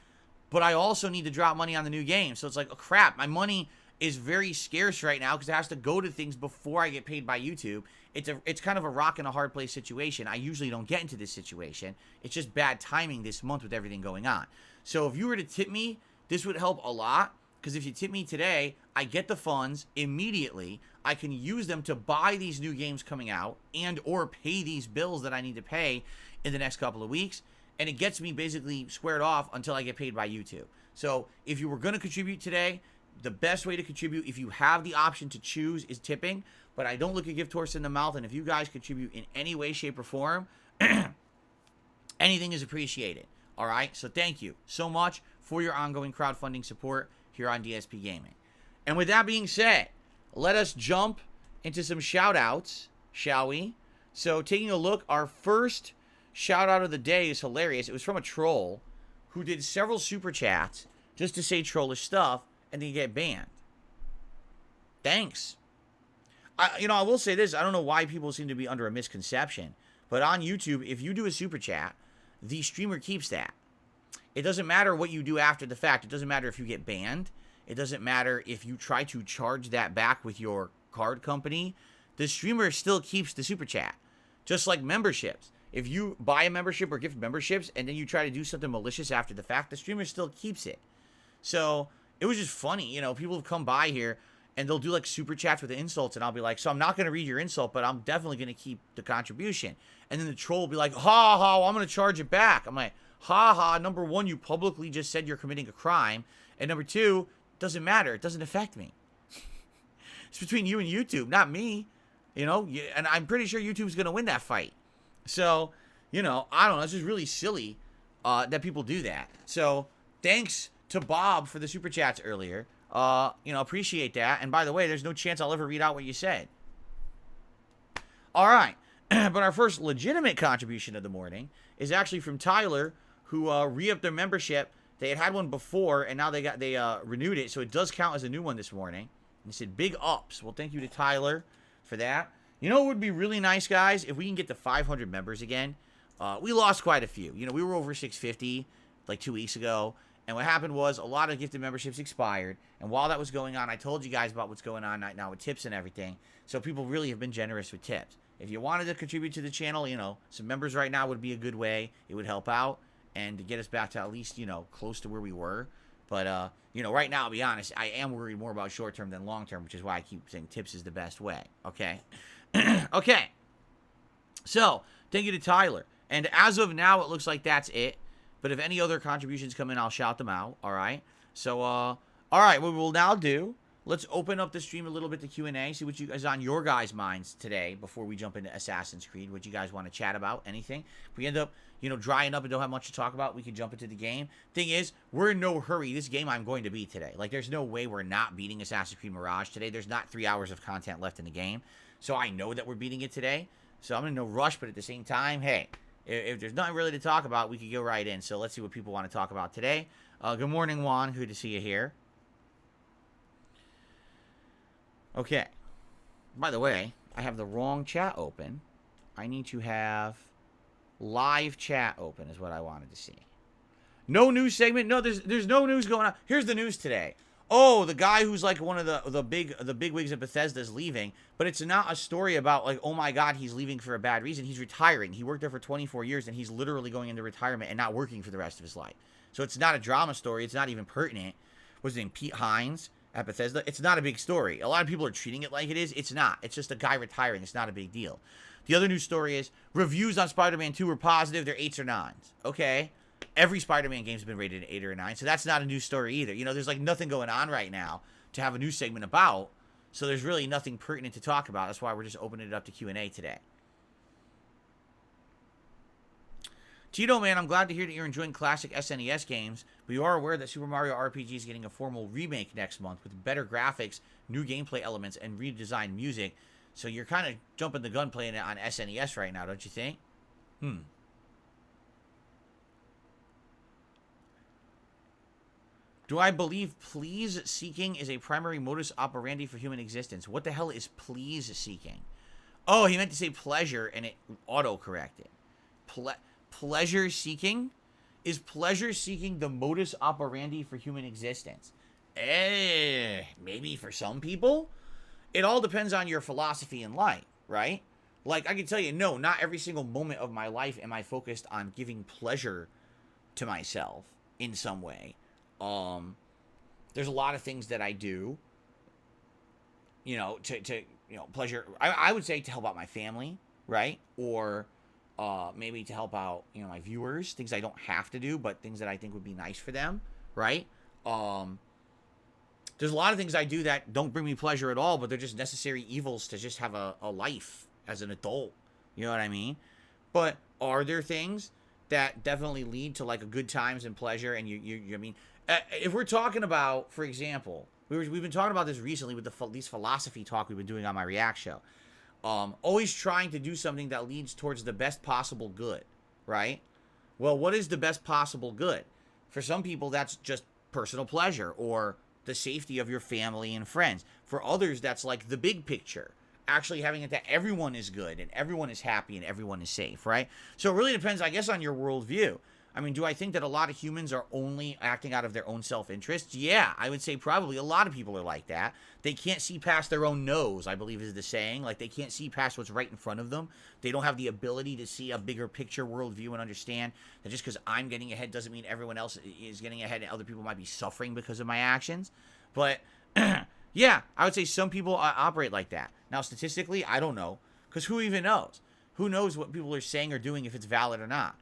but I also need to drop money on the new game. So it's like, oh, crap, my money is very scarce right now because it has to go to things before I get paid by YouTube. It's kind of a rock and a hard place situation. I usually don't get into this situation. It's just bad timing this month with everything going on. So if you were to tip me, this would help a lot, because if you tip me today, I get the funds immediately. I can use them to buy these new games coming out and or pay these bills that I need to pay in the next couple of weeks, and it gets me basically squared off until I get paid by YouTube. So if you were going to contribute today, the best way to contribute, if you have the option to choose, is tipping. But I don't look a gift horse in the mouth. And if you guys contribute in any way, shape, or form, anything is appreciated. All right? So thank you so much for your ongoing crowdfunding support here on DSP Gaming. And with that being said, let us jump into some shout-outs, shall we? So taking a look, our first shout-out of the day is hilarious. It was from a troll who did several super chats just to say trollish stuff, and then get banned. Thanks. I will say this. I don't know why people seem to be under a misconception, but on YouTube, if you do a super chat, the streamer keeps that. It doesn't matter what you do after the fact. It doesn't matter if you get banned. It doesn't matter if you try to charge that back with your card company. The streamer still keeps the super chat. Just like memberships. If you buy a membership or gift memberships and then you try to do something malicious after the fact, the streamer still keeps it. So it was just funny, people have come by here and they'll do like super chats with insults, and I'll be like, so I'm not going to read your insult, but I'm definitely going to keep the contribution. And then the troll will be like, ha ha, I'm going to charge it back. I'm like, ha ha, number one, you publicly just said you're committing a crime. And number two, doesn't matter. It doesn't affect me. It's between you and YouTube, not me. And I'm pretty sure YouTube's going to win that fight. So, I don't know. It's just really silly that people do that. So thanks to Bob for the super chats earlier. Appreciate that. And by the way, there's no chance I'll ever read out what you said. All right. But our first legitimate contribution of the morning is actually from Tyler, who re-upped their membership. They had one before, and now they renewed it, so it does count as a new one this morning. And he said, big ups. Well, thank you to Tyler for that. You know what would be really nice, guys? If we can get to 500 members again. We lost quite a few. We were over 650 like 2 weeks ago. And what happened was a lot of gifted memberships expired. And while that was going on, I told you guys about what's going on right now with tips and everything. So people really have been generous with tips. If you wanted to contribute to the channel, some members right now would be a good way. It would help out and to get us back to at least, close to where we were. But, right now, I'll be honest, I am worried more about short-term than long-term, which is why I keep saying tips is the best way. Okay? Okay. So, thank you to Tyler. And as of now, it looks like that's it. But if any other contributions come in, I'll shout them out, all right? So, all right, what we'll now do, let's open up the stream a little bit to Q&A, see what you guys on your guys' minds today before we jump into Assassin's Creed, what you guys want to chat about, anything. If we end up, drying up and don't have much to talk about, we can jump into the game. Thing is, we're in no hurry. This game I'm going to beat today. Like, there's no way we're not beating Assassin's Creed Mirage today. There's not 3 hours of content left in the game. So I know that we're beating it today. So I'm in no rush, but at the same time, hey, if there's nothing really to talk about, we could go right in. So let's see what people want to talk about today. Good morning, Juan. Good to see you here. Okay. By the way, I have the wrong chat open. I need to have live chat open is what I wanted to see. No news segment. No, there's no news going on. Here's the news today. Oh, the guy who's like one of the big wigs at Bethesda is leaving, but it's not a story about like, oh my God, he's leaving for a bad reason. He's retiring. He worked there for 24 years, and he's literally going into retirement and not working for the rest of his life. So it's not a drama story. It's not even pertinent. What's his name? Pete Hines at Bethesda. It's not a big story. A lot of people are treating it like it is. It's not. It's just a guy retiring. It's not a big deal. The other news story is reviews on Spider-Man 2 were positive. They're 8s or 9s. Okay. Every Spider-Man game's been rated an 8 or a 9, so that's not a news story either. There's like nothing going on right now to have a news segment about, so there's really nothing pertinent to talk about. That's why we're just opening it up to Q&A today. Tito, man, I'm glad to hear that you're enjoying classic SNES games, but you are aware that Super Mario RPG is getting a formal remake next month with better graphics, new gameplay elements, and redesigned music, so you're kind of jumping the gun playing it on SNES right now, don't you think? Do I believe please seeking is a primary modus operandi for human existence? What the hell is please seeking? Oh, he meant to say pleasure, and it auto-corrected. Pleasure seeking? Is pleasure seeking the modus operandi for human existence? Maybe for some people. It all depends on your philosophy in life, right? Like, I can tell you, no, not every single moment of my life am I focused on giving pleasure to myself in some way. There's a lot of things that I do, to pleasure. I would say to help out my family, right? Or, maybe to help out, my viewers, things I don't have to do, but things that I think would be nice for them, right? There's a lot of things I do that don't bring me pleasure at all, but they're just necessary evils to just have a life as an adult. You know what I mean? But are there things that definitely lead to like a good times and pleasure? And I mean, if we're talking about, for example, we've been talking about this recently with these philosophy talk we've been doing on my React show. Always trying to do something that leads towards the best possible good, right? Well, what is the best possible good? For some people, that's just personal pleasure or the safety of your family and friends. For others, that's like the big picture. Actually having it that everyone is good and everyone is happy and everyone is safe, right? So it really depends, I guess, on your worldview. I mean, do I think that a lot of humans are only acting out of their own self-interest? Yeah, I would say probably a lot of people are like that. They can't see past their own nose, I believe is the saying. Like, they can't see past what's right in front of them. They don't have the ability to see a bigger picture worldview and understand that just because I'm getting ahead doesn't mean everyone else is getting ahead and other people might be suffering because of my actions. But, yeah, I would say some people operate like that. Now, statistically, I don't know, because who even knows? Who knows what people are saying or doing if it's valid or not?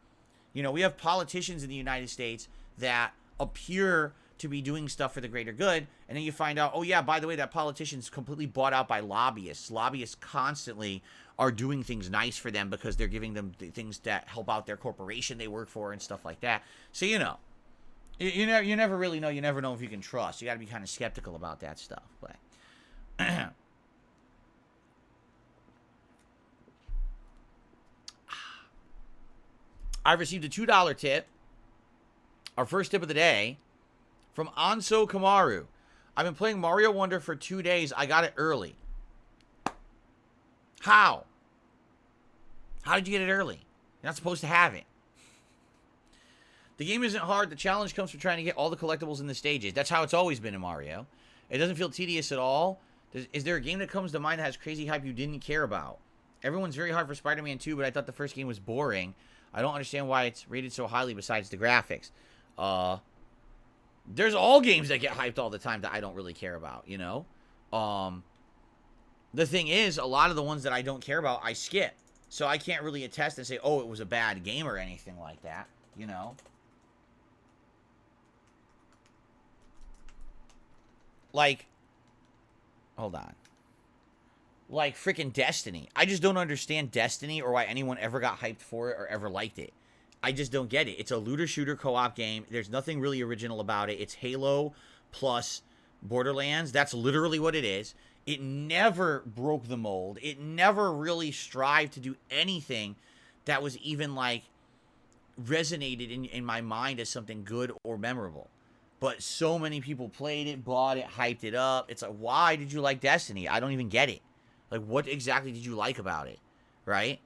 We have politicians in the United States that appear to be doing stuff for the greater good, and then you find out, oh yeah, by the way, that politician's completely bought out by lobbyists. Lobbyists constantly are doing things nice for them because they're giving them things that help out their corporation they work for and stuff like that. So, you never really know. You never know if you can trust. You got to be kind of skeptical about that stuff. But I've received a $2 tip, our first tip of the day, from Anso Kamaru. I've been playing Mario Wonder for 2 days. I got it early. How? How did you get it early? You're not supposed to have it. The game isn't hard. The challenge comes from trying to get all the collectibles in the stages. That's how it's always been in Mario. It doesn't feel tedious at all. Is there a game that comes to mind that has crazy hype you didn't care about? Everyone's very hard for Spider-Man 2, but I thought the first game was boring. I don't understand why it's rated so highly besides the graphics. There's all games that get hyped all the time that I don't really care about, The thing is, a lot of the ones that I don't care about, I skip. So I can't really attest and say, oh, it was a bad game or anything like that, Like, Hold on. Like freaking Destiny. I just don't understand Destiny or why anyone ever got hyped for it or ever liked it. I just don't get it. It's a looter shooter co-op game. There's nothing really original about it. It's Halo plus Borderlands. That's literally what it is. It never broke the mold. It never really strived to do anything that was even like resonated in my mind as something good or memorable. But so many people played it, bought it, hyped it up. It's like, why did you like Destiny? I don't even get it. Like, what exactly did you like about it? Right?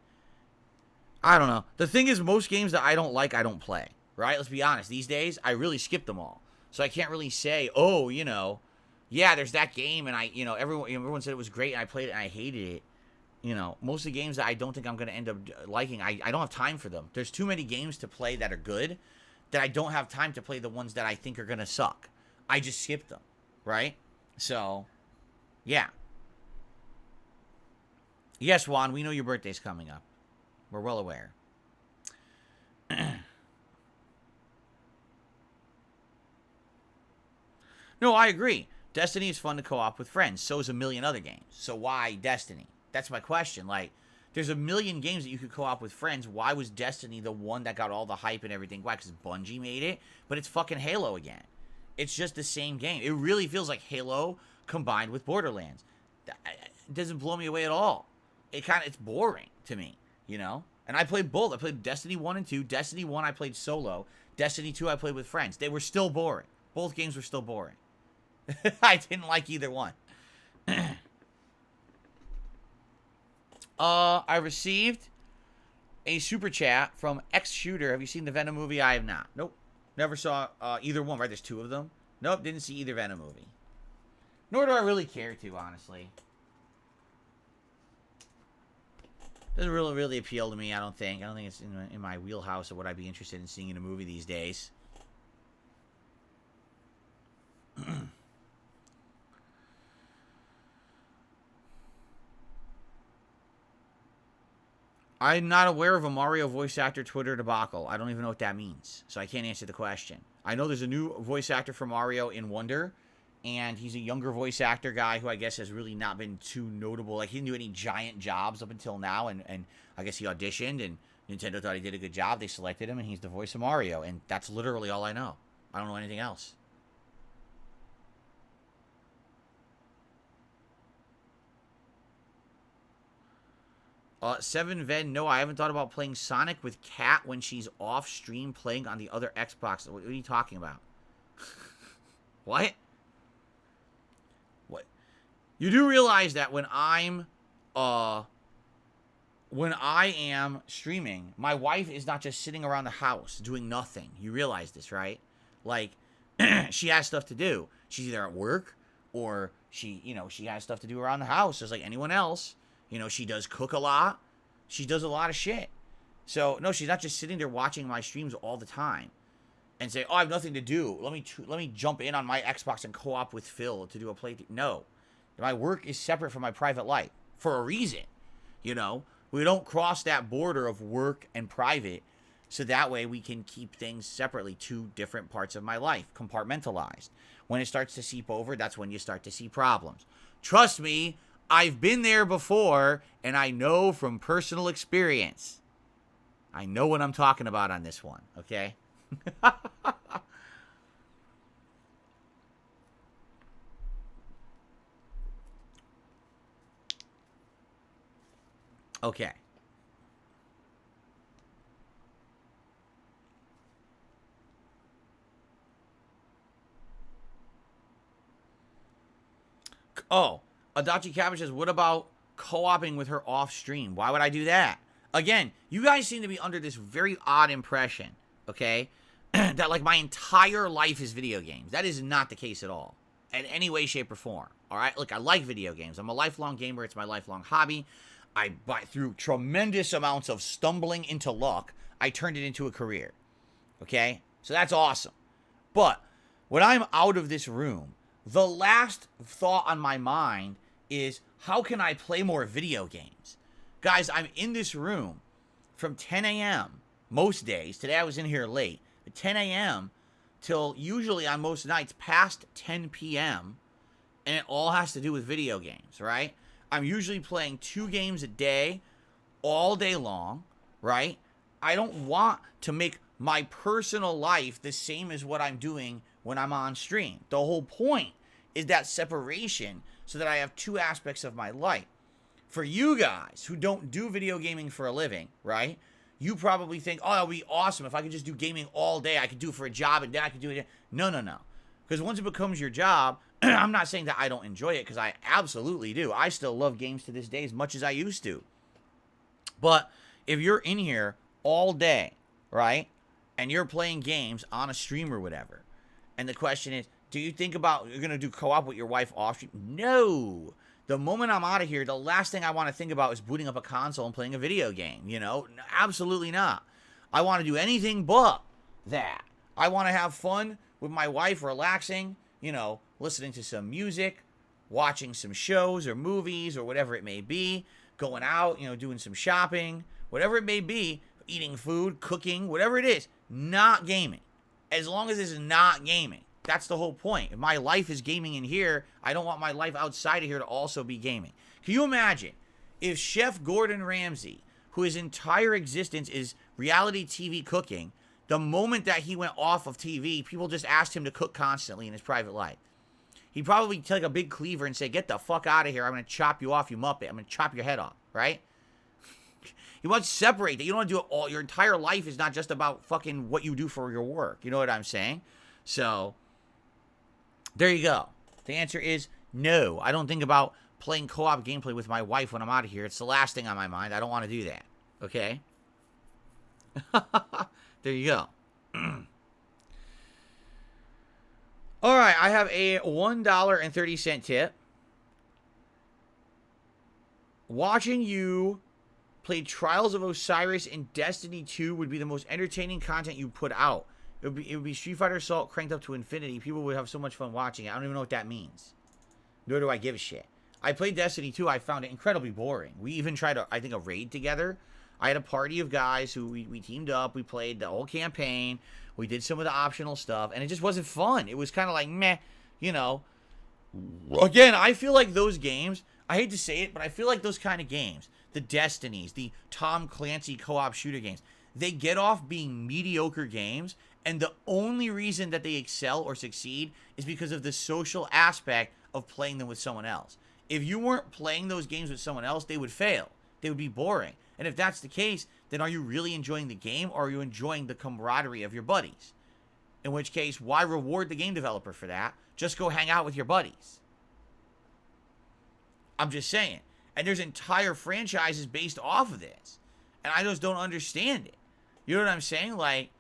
I don't know. The thing is, most games that I don't like, I don't play. Right? Let's be honest. These days, I really skip them all. So I can't really say, oh, you know, yeah, there's that game, and everyone said it was great, and I played it, and I hated it. You know, most of the games that I don't think I'm going to end up liking, I don't have time for them. There's too many games to play that are good that I don't have time to play the ones that I think are going to suck. I just skip them, right? So, yeah. Yes, Juan, we know your birthday's coming up. We're well aware. No, I agree. Destiny is fun to co-op with friends. So is a million other games. So why Destiny? That's my question. Like, there's a million games that you could co-op with friends. Why was Destiny the one that got all the hype and everything? Why? Because Bungie made it. But it's fucking Halo again. It's just the same game. It really feels like Halo combined with Borderlands. It doesn't blow me away at all. It's boring to me, you know? And I played both. I played Destiny 1 and 2. Destiny 1 I played solo. Destiny 2 I played with friends. They were still boring. Both games were still boring. I didn't like either one. I received a super chat from X Shooter. Have you seen the Venom movie? I have not. Nope. Never saw either one, right? There's two of them. Nope, didn't see either Venom movie. Nor do I really care to, honestly. Doesn't really appeal to me, I don't think. I don't think it's in my wheelhouse of what I'd be interested in seeing in a movie these days. I'm not aware of a Mario voice actor Twitter debacle. I don't even know what that means, so I can't answer the question. I know there's a new voice actor for Mario in Wonder, and he's a younger voice actor guy who I guess has really not been too notable. Like, he didn't do any giant jobs up until now, and I guess he auditioned, and Nintendo thought he did a good job. They selected him, and he's the voice of Mario, and that's literally all I know. I don't know anything else. Seven Ven, no, I haven't thought about playing Sonic with Kat when she's off stream playing on the other Xbox. What are you talking about? What? What? You do realize that when I am streaming, my wife is not just sitting around the house doing nothing. You realize this, right? Like, she has stuff to do. She's either at work or she has stuff to do around the house just like anyone else. You know, she does cook a lot. She does a lot of shit. So, no, she's not just sitting there watching my streams all the time and say, oh, I have nothing to do. Let me jump in on my Xbox and co-op with Phil to do a play. No. My work is separate from my private life for a reason. You know, we don't cross that border of work and private, so that way we can keep things separately, two different parts of my life, compartmentalized. When it starts to seep over, that's when you start to see problems. Trust me, I've been there before, and I know from personal experience. I know what I'm talking about on this one, okay? Okay. Oh, Adachi Cabbage says, what about co-oping with her off stream? Why would I do that? Again, you guys seem to be under this very odd impression, okay? That like my entire life is video games. That is not the case at all. In any way, shape, or form. All right? Look, I like video games. I'm a lifelong gamer. It's my lifelong hobby. Through tremendous amounts of stumbling into luck, I turned it into a career. Okay? So that's awesome. But when I'm out of this room, the last thought on my mind is, how can I play more video games? Guys, I'm in this room from 10 a.m. most days. Today I was in here late. At 10 a.m. till usually on most nights past 10 p.m. And it all has to do with video games, right? I'm usually playing 2 games a day, all day long, right? I don't want to make my personal life the same as what I'm doing when I'm on stream. The whole point is that separation so that I have 2 aspects of my life. For you guys who don't do video gaming for a living, right? You probably think, oh, that would be awesome if I could just do gaming all day. I could do it for a job and then I could do it. No. Because once it becomes your job, I'm not saying that I don't enjoy it, because I absolutely do. I still love games to this day as much as I used to. But if you're in here all day, right, and you're playing games on a stream or whatever, and the question is, do you think about you're going to do co-op with your wife off stream? No. The moment I'm out of here, the last thing I want to think about is booting up a console and playing a video game, you know? Absolutely not. I want to do anything but that. I want to have fun with my wife, relaxing, you know, listening to some music, watching some shows or movies or whatever it may be, going out, you know, doing some shopping, whatever it may be, eating food, cooking, whatever it is, not gaming. As long as it's not gaming. That's the whole point. If my life is gaming in here, I don't want my life outside of here to also be gaming. Can you imagine if Chef Gordon Ramsay, who his entire existence is reality TV cooking, the moment that he went off of TV, people just asked him to cook constantly in his private life? He'd probably take a big cleaver and say, get the fuck out of here. I'm going to chop you off, you muppet. I'm going to chop your head off, right? You want to separate that. You don't want to do it all. Your entire life is not just about fucking what you do for your work. You know what I'm saying? So, there you go. The answer is no. I don't think about playing co-op gameplay with my wife when I'm out of here. It's the last thing on my mind. I don't want to do that. Okay? There you go. All right, I have a $1.30 tip. Watching you play Trials of Osiris in Destiny 2 would be the most entertaining content you put out. It would be Street Fighter Assault cranked up to infinity. People would have so much fun watching it. I don't even know what that means. Nor do I give a shit. I played Destiny 2. I found it incredibly boring. We even tried, I think, a raid together. I had a party of guys who we teamed up. We played the whole campaign. We did some of the optional stuff. And it just wasn't fun. It was kind of like, meh, you know. Again, I feel like those games, I hate to say it, but I feel like those kind of games, the Destinies, the Tom Clancy co-op shooter games, they get off being mediocre games. And the only reason that they excel or succeed is because of the social aspect of playing them with someone else. If you weren't playing those games with someone else, they would fail. They would be boring. And if that's the case, then are you really enjoying the game, or are you enjoying the camaraderie of your buddies? In which case, why reward the game developer for that? Just go hang out with your buddies. I'm just saying. And there's entire franchises based off of this. And I just don't understand it. You know what I'm saying? Like,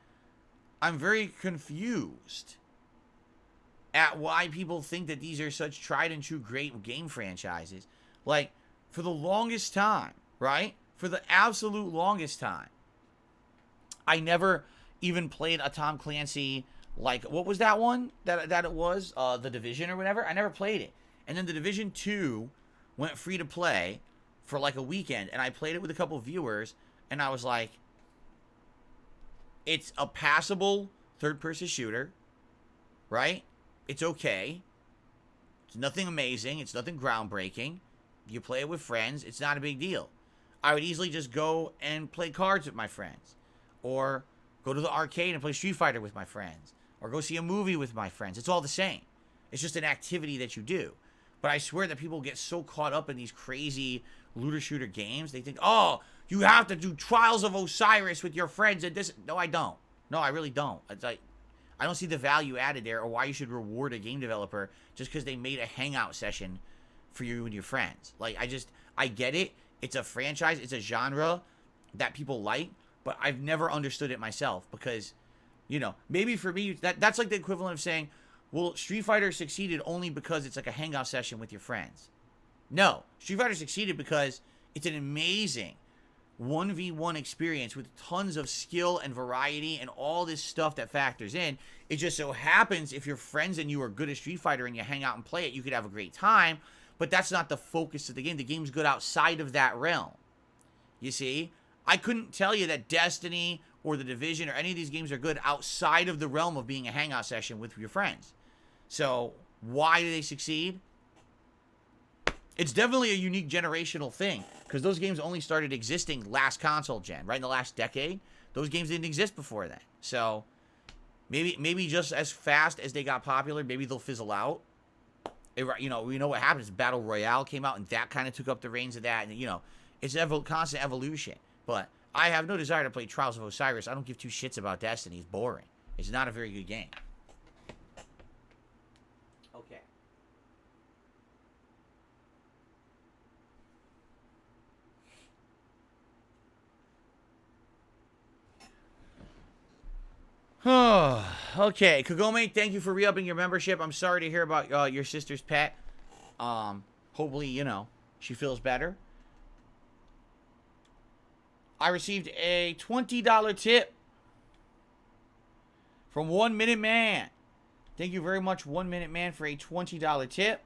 I'm very confused at why people think that these are such tried and true great game franchises. Like, for the longest time, right? For the absolute longest time, I never even played a Tom Clancy, like, what was that one that it was? The Division or whatever? I never played it. And then the Division 2 went free to play for like a weekend, and I played it with a couple viewers, and I was like, it's a passable third-person shooter, right? It's okay. It's nothing amazing. It's nothing groundbreaking. You play it with friends. It's not a big deal. I would easily just go and play cards with my friends, or go to the arcade and play Street Fighter with my friends, or go see a movie with my friends. It's all the same. It's just an activity that you do. But I swear that people get so caught up in these crazy looter shooter games. They think, oh, you have to do Trials of Osiris with your friends and this. No, I don't. No, I really don't. It's like, I don't see the value added there, or why you should reward a game developer just because they made a hangout session for you and your friends. Like, I get it. It's a franchise. It's a genre that people like, but I've never understood it myself because, you know, maybe for me, that's like the equivalent of saying, well, Street Fighter succeeded only because it's like a hangout session with your friends. No, Street Fighter succeeded because it's an amazing 1v1 experience with tons of skill and variety and all this stuff that factors in. It just so happens if your friends and you are good at Street Fighter and you hang out and play it, you could have a great time, but that's not the focus of the game. The game's good outside of that realm. You see? I couldn't tell you that Destiny or The Division or any of these games are good outside of the realm of being a hangout session with your friends. So, why do they succeed? It's definitely a unique generational thing, because those games only started existing last console gen, right in the last decade. Those games didn't exist before that. So maybe just as fast as they got popular, maybe they'll fizzle out. We know what happens. Battle Royale came out, and that kind of took up the reins of that. And, it's constant evolution. But I have no desire to play Trials of Osiris. I don't give two shits about Destiny. It's boring. It's not a very good game. Okay. Okay, Kagome, thank you for re-upping your membership. I'm sorry to hear about your sister's pet. Hopefully, she feels better. I received a $20 tip from 1 Minute Man. Thank you very much, 1 Minute Man, for a $20 tip.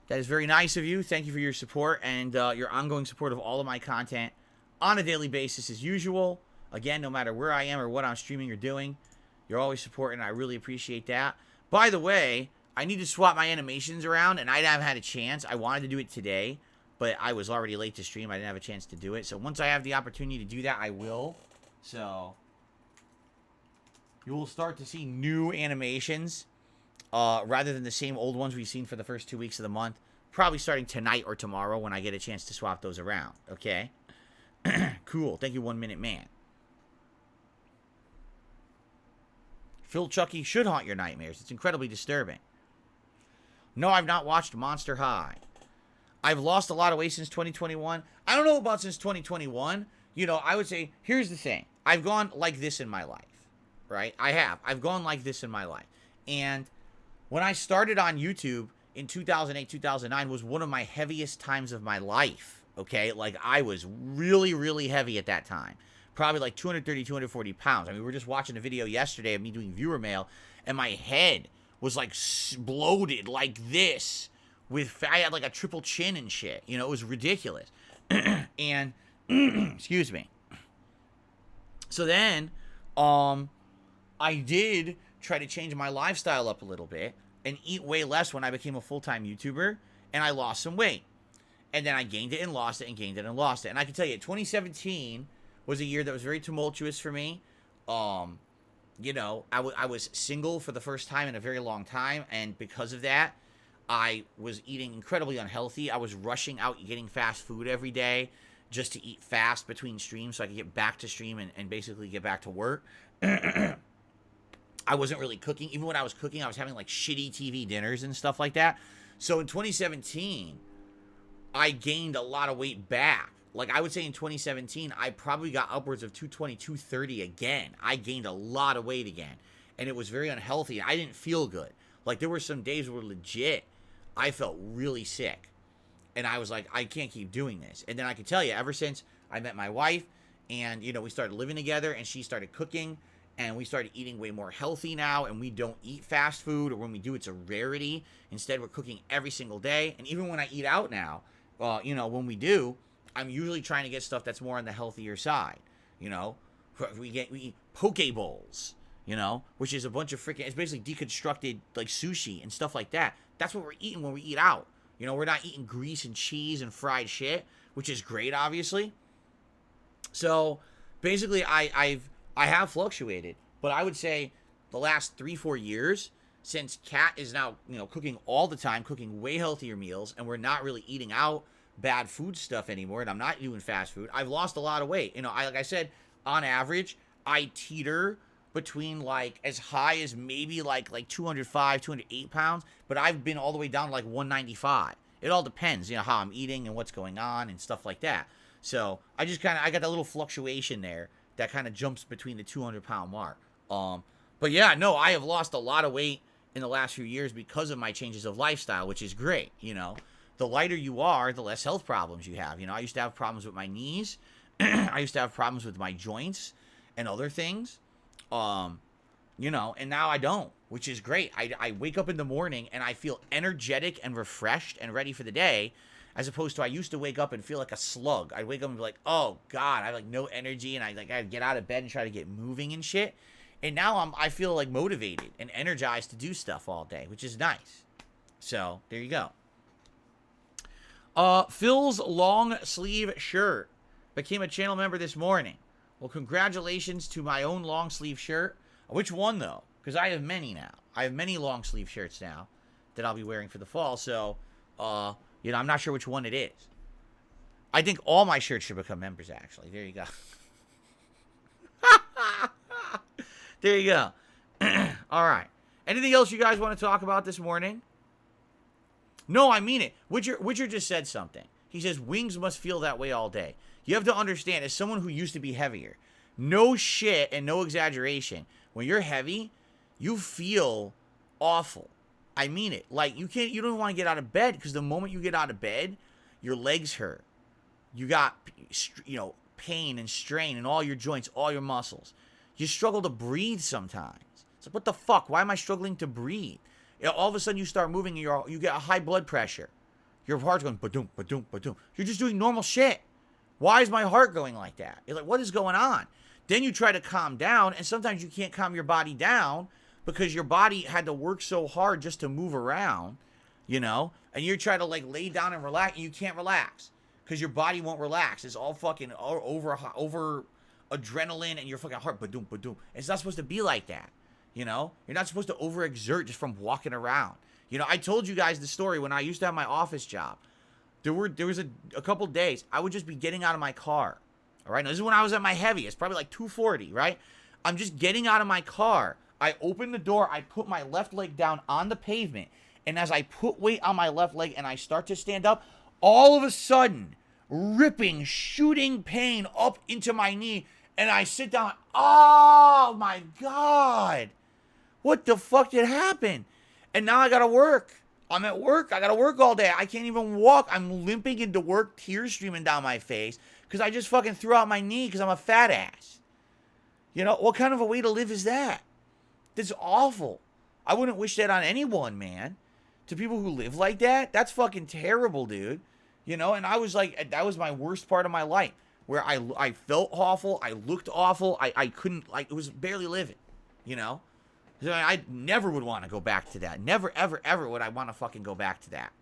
That is very nice of you. Thank you for your support and your ongoing support of all of my content on a daily basis as usual. Again, no matter where I am or what I'm streaming or doing, you're always supporting, and I really appreciate that. By the way, I need to swap my animations around, and I haven't had a chance. I wanted to do it today, but I was already late to stream. I didn't have a chance to do it. So once I have the opportunity to do that, I will. So you will start to see new animations rather than the same old ones we've seen for the first 2 weeks of the month. Probably starting tonight or tomorrow when I get a chance to swap those around. Okay? Cool. Thank you, 1 Minute Man. Phil Chucky should haunt your nightmares. It's incredibly disturbing. No, I've not watched Monster High. I've lost a lot of weight since 2021. I don't know about since 2021. I would say, here's the thing. I've gone like this in my life, right? I've gone like this in my life. And when I started on YouTube in 2008, 2009 was one of my heaviest times of my life, okay? Like, I was really, really heavy at that time. Probably like 230, 240 pounds. I mean, we were just watching a video yesterday of me doing viewer mail, and my head was like bloated like this. I had like a triple chin and shit. It was ridiculous. And, excuse me. So then, I did try to change my lifestyle up a little bit and eat way less when I became a full-time YouTuber, and I lost some weight. And then I gained it and lost it and gained it and lost it. And I can tell you, 2017 was a year that was very tumultuous for me. I was single for the first time in a very long time, and because of that, I was eating incredibly unhealthy. I was rushing out getting fast food every day just to eat fast between streams so I could get back to stream and basically get back to work. I wasn't really cooking. Even when I was cooking, I was having like shitty TV dinners and stuff like that. So in 2017, I gained a lot of weight back. Like, I would say in 2017, I probably got upwards of 220, 230 again. I gained a lot of weight again. And it was very unhealthy. I didn't feel good. Like, there were some days where legit, I felt really sick. And I was like, I can't keep doing this. And then I can tell you, ever since I met my wife, and, we started living together, and she started cooking, and we started eating way more healthy now, and we don't eat fast food, or when we do, it's a rarity. Instead, we're cooking every single day. And even when I eat out now, when we do, I'm usually trying to get stuff that's more on the healthier side. We eat poke bowls, which is a bunch of it's basically deconstructed like sushi and stuff like that. That's what we're eating when we eat out. We're not eating grease and cheese and fried shit, which is great, obviously. So basically, I have fluctuated, but I would say the last 3-4 years, since Kat is now cooking all the time, cooking way healthier meals, and we're not really eating out bad food stuff anymore, and I'm not doing fast food, I've lost a lot of weight. Like I said, on average, I teeter between like as high as maybe like 205, 208 pounds, but I've been all the way down to like 195. It all depends, how I'm eating and what's going on and stuff like that. So I got that little fluctuation there that kind of jumps between the 200-pound mark. But yeah, no, I have lost a lot of weight in the last few years because of my changes of lifestyle, which is great. The lighter you are, the less health problems you have. I used to have problems with my knees. I used to have problems with my joints and other things. And now I don't, which is great. I wake up in the morning and I feel energetic and refreshed and ready for the day, as opposed to I used to wake up and feel like a slug. I'd wake up and be like, oh God, I have like no energy, and I'd get out of bed and try to get moving and shit. And now I feel like motivated and energized to do stuff all day, which is nice. So, there you go. Phil's long sleeve shirt became a channel member this morning. Well, congratulations to my own long sleeve shirt. Which one, though? Because I have many now. I have many long sleeve shirts now that I'll be wearing for the fall. So, I'm not sure which one it is. I think all my shirts should become members, actually. There you go. There you go. All right. Anything else you guys want to talk about this morning? No, I mean it. Witcher just said something. He says, wings must feel that way all day. You have to understand, as someone who used to be heavier, no shit and no exaggeration, when you're heavy, you feel awful. I mean it. Like, you don't want to get out of bed, because the moment you get out of bed, your legs hurt. You got, pain and strain in all your joints, all your muscles. You struggle to breathe sometimes. It's like, what the fuck? Why am I struggling to breathe? All of a sudden, you start moving, and you get a high blood pressure. Your heart's going, ba-doom, ba-doom, ba-doom. You're just doing normal shit. Why is my heart going like that? You're like, what is going on? Then you try to calm down, and sometimes you can't calm your body down because your body had to work so hard just to move around, and you're trying to, lay down and relax, and you can't relax because your body won't relax. It's all fucking over adrenaline, and your fucking heart, ba-doom, ba-doom. It's not supposed to be like that, You're not supposed to overexert just from walking around. I told you guys the story when I used to have my office job. There was a couple days I would just be getting out of my car. All right, now this is when I was at my heaviest, probably like 240, right? I'm just getting out of my car. I open the door, I put my left leg down on the pavement, and as I put weight on my left leg and I start to stand up, all of a sudden, ripping, shooting pain up into my knee, and I sit down. Oh my God. What the fuck did happen? And now I gotta work. I'm at work. I gotta work all day. I can't even walk. I'm limping into work, tears streaming down my face because I just fucking threw out my knee because I'm a fat ass. What kind of a way to live is that? That's awful. I wouldn't wish that on anyone, man. To people who live like that, that's fucking terrible, dude. And I was like, that was my worst part of my life, where I felt awful. I looked awful. I couldn't, it was barely living, I never would want to go back to that. Never, ever, ever would I want to fucking go back to that.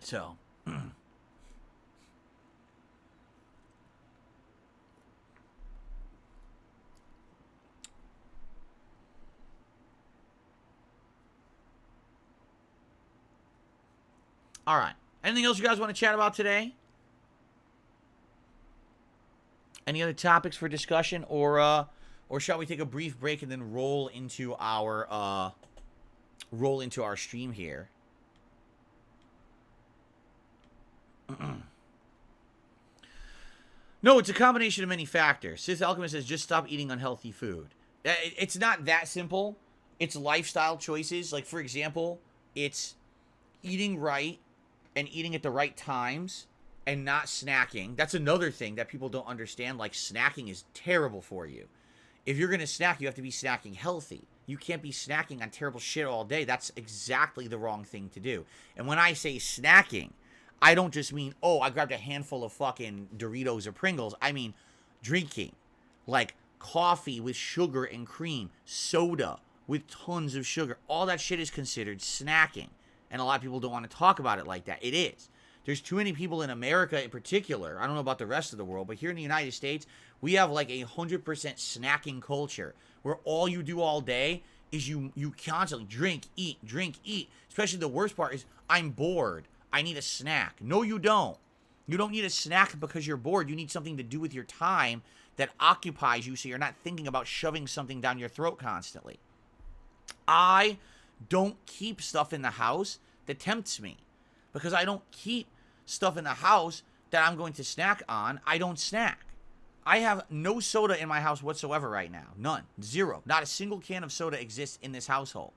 So. All right. Anything else you guys want to chat about today? Any other topics for discussion, or shall we take a brief break and then roll into our stream here? No, it's a combination of many factors. Sith Alchemist says just stop eating unhealthy food. It's not that simple. It's lifestyle choices. Like, for example, it's eating right and eating at the right times and not snacking. That's another thing that people don't understand. Like, snacking is terrible for you. If you're going to snack, you have to be snacking healthy. You can't be snacking on terrible shit all day. That's exactly the wrong thing to do. And when I say snacking, I don't just mean, I grabbed a handful of fucking Doritos or Pringles. I mean drinking. Like coffee with sugar and cream, soda with tons of sugar. All that shit is considered snacking. And a lot of people don't want to talk about it like that. It is. There's too many people in America in particular. I don't know about the rest of the world, but here in the United States, we have like 100% snacking culture where all you do all day is you constantly drink, eat. Especially the worst part is, I'm bored. I need a snack. No, you don't. You don't need a snack because you're bored. You need something to do with your time that occupies you so you're not thinking about shoving something down your throat constantly. I don't keep stuff in the house that tempts me, because I don't keep stuff in the house that I'm going to snack on. I don't snack. I have no soda in my house whatsoever right now. None. Zero. Not a single can of soda exists in this household.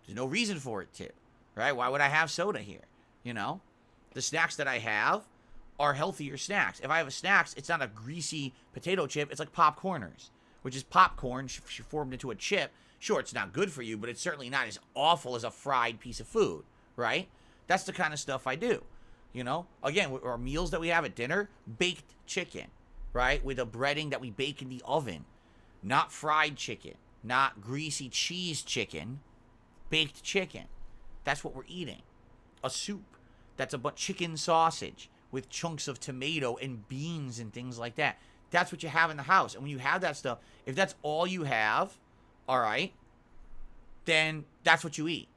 There's no reason for it to, right? Why would I have soda here? The snacks that I have are healthier snacks. If I have a snacks, it's not a greasy potato chip. It's like popcorners, which is popcorn formed into a chip. Sure, it's not good for you, but it's certainly not as awful as a fried piece of food, right? That's the kind of stuff I do. Again, our meals that we have at dinner, baked chicken, right? With a breading that we bake in the oven. Not fried chicken, not greasy cheese chicken, baked chicken. That's what we're eating. A soup that's a chicken sausage with chunks of tomato and beans and things like that. That's what you have in the house. And when you have that stuff, if that's all you have, all right, then that's what you eat.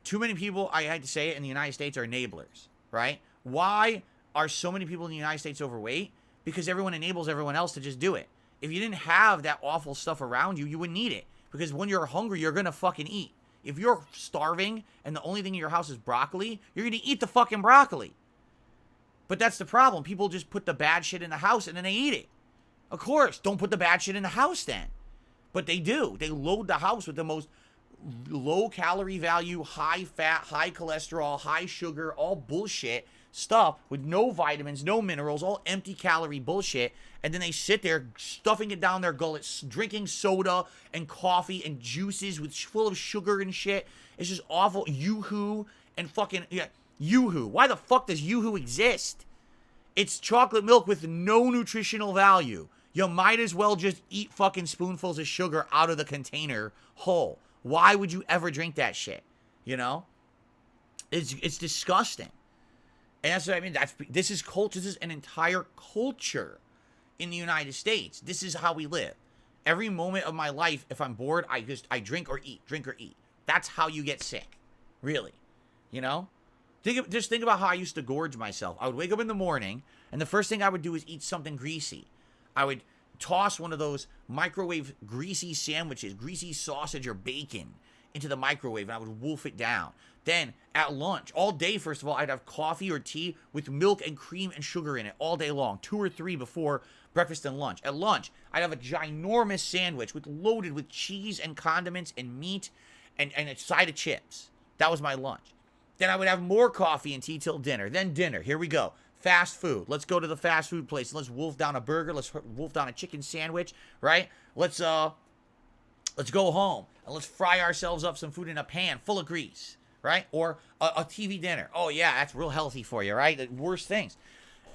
Too many people, I had to say it, in the United States are enablers, right? Why are so many people in the United States overweight? Because everyone enables everyone else to just do it. If you didn't have that awful stuff around you, you wouldn't need it. Because when you're hungry, you're going to fucking eat. If you're starving and the only thing in your house is broccoli, you're going to eat the fucking broccoli. But that's the problem. People just put the bad shit in the house and then they eat it. Of course, don't put the bad shit in the house then. But they do. They load the house with the most low calorie value, high fat, high cholesterol, high sugar, all bullshit stuff with no vitamins, no minerals, all empty calorie bullshit. And then they sit there stuffing it down their gullets, drinking soda and coffee and juices with full of sugar and shit. It's just awful. Yoo-hoo and fucking, yeah, Yoo-hoo. Why the fuck does Yoo-hoo exist? It's chocolate milk with no nutritional value. You might as well just eat fucking spoonfuls of sugar out of the container whole. Why would you ever drink that shit? You know? It's disgusting. And that's what I mean. This is culture. This is an entire culture in the United States. This is how we live. Every moment of my life, if I'm bored, I drink or eat. Drink or eat. That's how you get sick. Really. You know? Just think about how I used to gorge myself. I would wake up in the morning, and the first thing I would do is eat something greasy. I would toss one of those microwave greasy sandwiches, greasy sausage or bacon, into the microwave, and I would wolf it down. Then, at lunch, all day, first of all, I'd have coffee or tea with milk and cream and sugar in it all day long, 2 or 3 before breakfast and lunch. At lunch, I'd have a ginormous sandwich loaded with cheese and condiments and meat and a side of chips. That was my lunch. Then I would have more coffee and tea till dinner. Then dinner. Here we go. Fast food. Let's go to the fast food place. Let's wolf down a burger. Let's wolf down a chicken sandwich, right? Let's go home and let's fry ourselves up some food in a pan full of grease, right? Or a TV dinner. Oh yeah, that's real healthy for you, right? The worst things.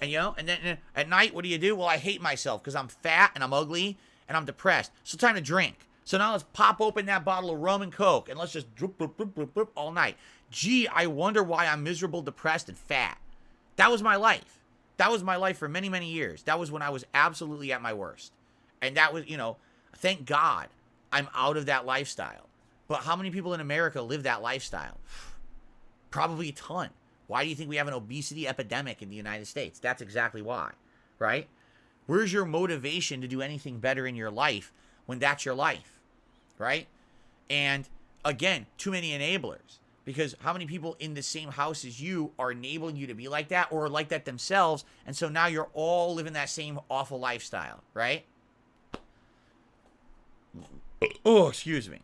And you know, and then at night, what do? Well, I hate myself because I'm fat and I'm ugly and I'm depressed. So time to drink. So now let's pop open that bottle of rum and Coke and let's just drip, drip, drip, drip, drip all night. Gee, I wonder why I'm miserable, depressed, and fat. That was my life. That was my life for many, many years. That was when I was absolutely at my worst. And that was, you know, thank God I'm out of that lifestyle. But how many people in America live that lifestyle? Probably a ton. Why do you think we have an obesity epidemic in the United States? That's exactly why, right? Where's your motivation to do anything better in your life when that's your life, right? And again, too many enablers. Because how many people in the same house as you are enabling you to be like that or like that themselves? And so now you're all living that same awful lifestyle, right? Oh, excuse me.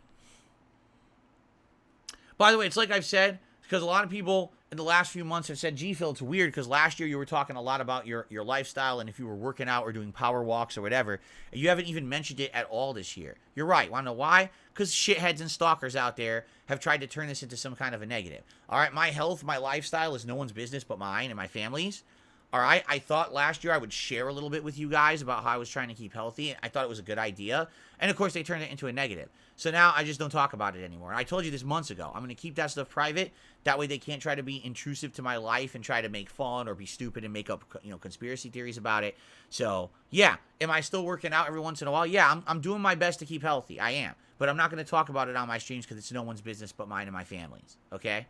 By the way, it's like I've said, because a lot of people in the last few months have said, gee, Phil, it's weird because last year you were talking a lot about your lifestyle and if you were working out or doing power walks or whatever. And you haven't even mentioned it at all this year. You're right. Want to know why? Because shitheads and stalkers out there have tried to turn this into some kind of a negative. All right, my health, my lifestyle is no one's business but mine and my family's. All right, I thought last year I would share a little bit with you guys about how I was trying to keep healthy. I thought it was a good idea. And of course, they turned it into a negative. So now I just don't talk about it anymore. And I told you this months ago. I'm going to keep that stuff private. That way they can't try to be intrusive to my life and try to make fun or be stupid and make up, you know, conspiracy theories about it. So, yeah. Am I still working out every once in a while? Yeah, I'm doing my best to keep healthy. I am. But I'm not going to talk about it on my streams because it's no one's business but mine and my family's. Okay?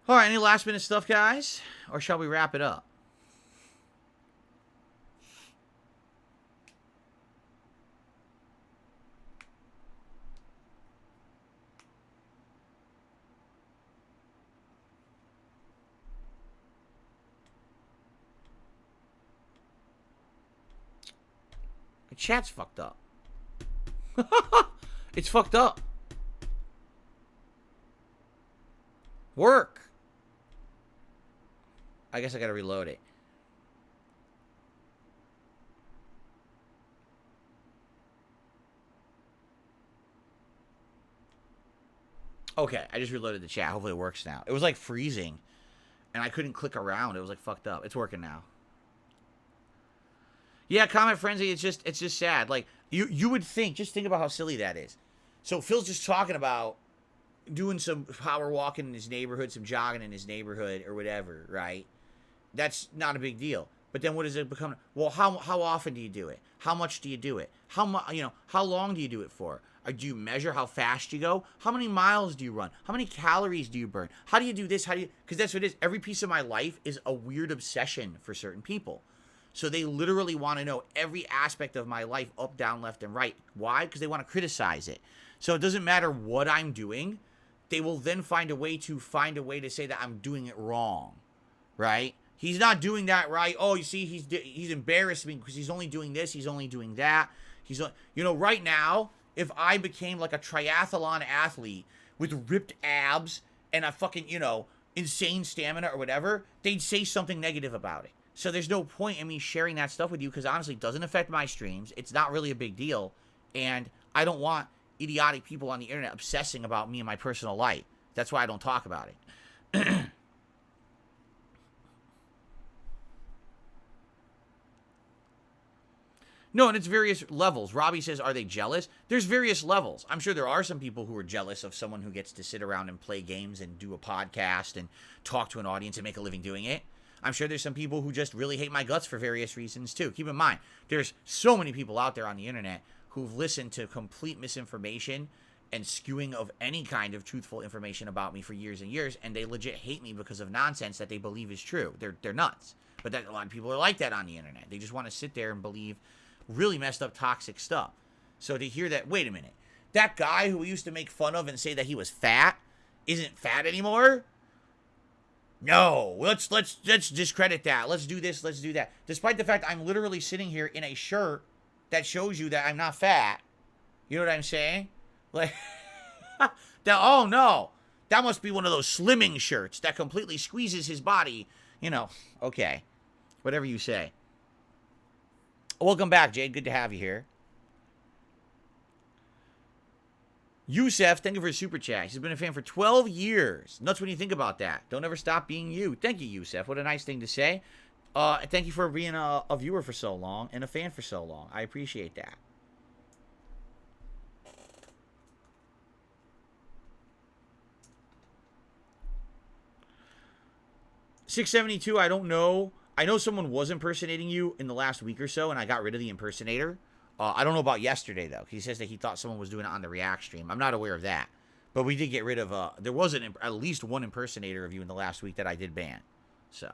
All right, any last minute stuff, guys? Or shall we wrap it up? The chat's fucked up. It's fucked up. Work. I guess I gotta reload it. Okay, I just reloaded the chat. Hopefully it works now. It was like freezing, and I couldn't click around. It was like fucked up. It's working now. Yeah, comment frenzy. It's just sad. Like you would think. Just think about how silly that is. So Phil's just talking about doing some power walking in his neighborhood, some jogging in his neighborhood, or whatever. Right? That's not a big deal. But then what does it become? Well, how often do you do it? How much do you do it? How long do you do it for? Or do you measure how fast you go? How many miles do you run? How many calories do you burn? How do you do this? Because that's what it is. Every piece of my life is a weird obsession for certain people. So they literally want to know every aspect of my life, up, down, left, and right. Why? Because they want to criticize it. So it doesn't matter what I'm doing. They will then find a way to say that I'm doing it wrong, right? He's not doing that right. Oh, you see, he's embarrassed me because he's only doing this. He's only doing that. Right now, if I became like a triathlon athlete with ripped abs and a fucking, insane stamina or whatever, they'd say something negative about it. So there's no point in me sharing that stuff with you because honestly, it doesn't affect my streams. It's not really a big deal. And I don't want idiotic people on the internet obsessing about me and my personal life. That's why I don't talk about it. No, and it's various levels. Robbie says, are they jealous? There's various levels. I'm sure there are some people who are jealous of someone who gets to sit around and play games and do a podcast and talk to an audience and make a living doing it. I'm sure there's some people who just really hate my guts for various reasons too. Keep in mind, there's so many people out there on the internet who've listened to complete misinformation and skewing of any kind of truthful information about me for years and years, and they legit hate me because of nonsense that they believe is true. They're nuts. But a lot of people are like that on the internet. They just want to sit there and believe really messed up toxic stuff. So to hear that, wait a minute, that guy who we used to make fun of and say that he was fat isn't fat anymore? No, let's discredit that. Let's do this, let's do that. Despite the fact I'm literally sitting here in a shirt that shows you that I'm not fat. You know what I'm saying? Like, oh no, that must be one of those slimming shirts that completely squeezes his body. Okay, whatever you say. Welcome back, Jade. Good to have you here. Yusef, thank you for his super chat. He's been a fan for 12 years. Nuts when you think about that. Don't ever stop being you. Thank you, Yusef. What a nice thing to say. Thank you for being a viewer for so long and a fan for so long. I appreciate that. $672, I don't know. I know someone was impersonating you in the last week or so, and I got rid of the impersonator. I don't know about yesterday, though. He says that he thought someone was doing it on the React stream. I'm not aware of that. But we did get rid of... there was at least one impersonator of you in the last week that I did ban. So...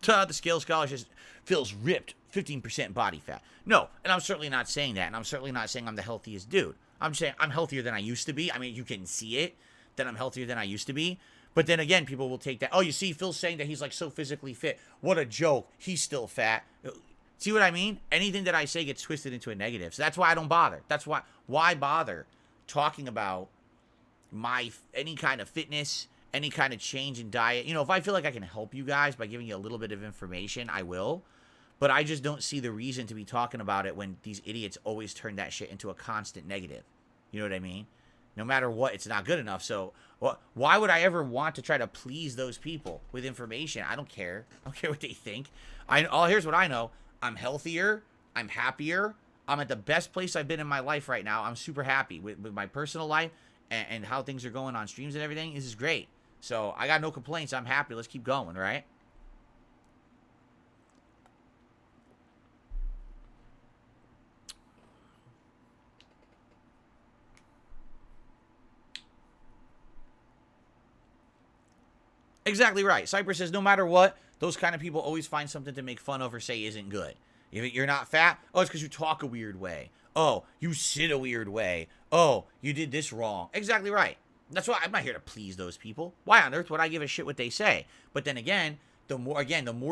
the scale scholar just feels ripped, 15% body fat. No, and I'm certainly not saying that, and I'm certainly not saying I'm the healthiest dude. I'm saying I'm healthier than I used to be. I mean, you can see it, that I'm healthier than I used to be. But then again, people will take that. Oh, you see, Phil's saying that he's like so physically fit. What a joke. He's still fat. See what I mean? Anything that I say gets twisted into a negative. So that's why I don't bother. That's why bother talking about any kind of fitness, any kind of change in diet. If I feel like I can help you guys by giving you a little bit of information, I will. But I just don't see the reason to be talking about it when these idiots always turn that shit into a constant negative. You know what I mean? No matter what, it's not good enough. So why would I ever want to try to please those people with information? I don't care. I don't care what they think. Here's what I know. I'm healthier. I'm happier. I'm at the best place I've been in my life right now. I'm super happy with my personal life and how things are going on streams and everything. This is great. So I got no complaints. I'm happy. Let's keep going, right? Exactly right. Cypress says, no matter what, those kind of people always find something to make fun of or say isn't good. If you're not fat, oh, it's because you talk a weird way. Oh, you sit a weird way. Oh, you did this wrong. Exactly right. That's why I'm not here to please those people. Why on earth would I give a shit what they say? But then again, the more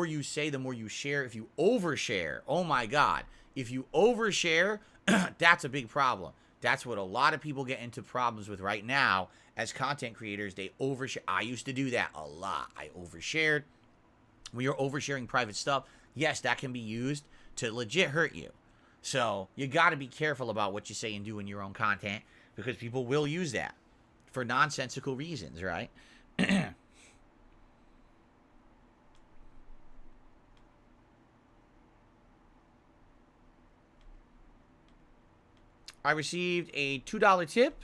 you say, the more you share. If you overshare, oh my God. If you overshare, that's a big problem. That's what a lot of people get into problems with right now as content creators. They overshare. I used to do that a lot. I overshared. When you're oversharing private stuff, yes, that can be used to legit hurt you. So you got to be careful about what you say and do in your own content because people will use that for nonsensical reasons, right? I received a $2 tip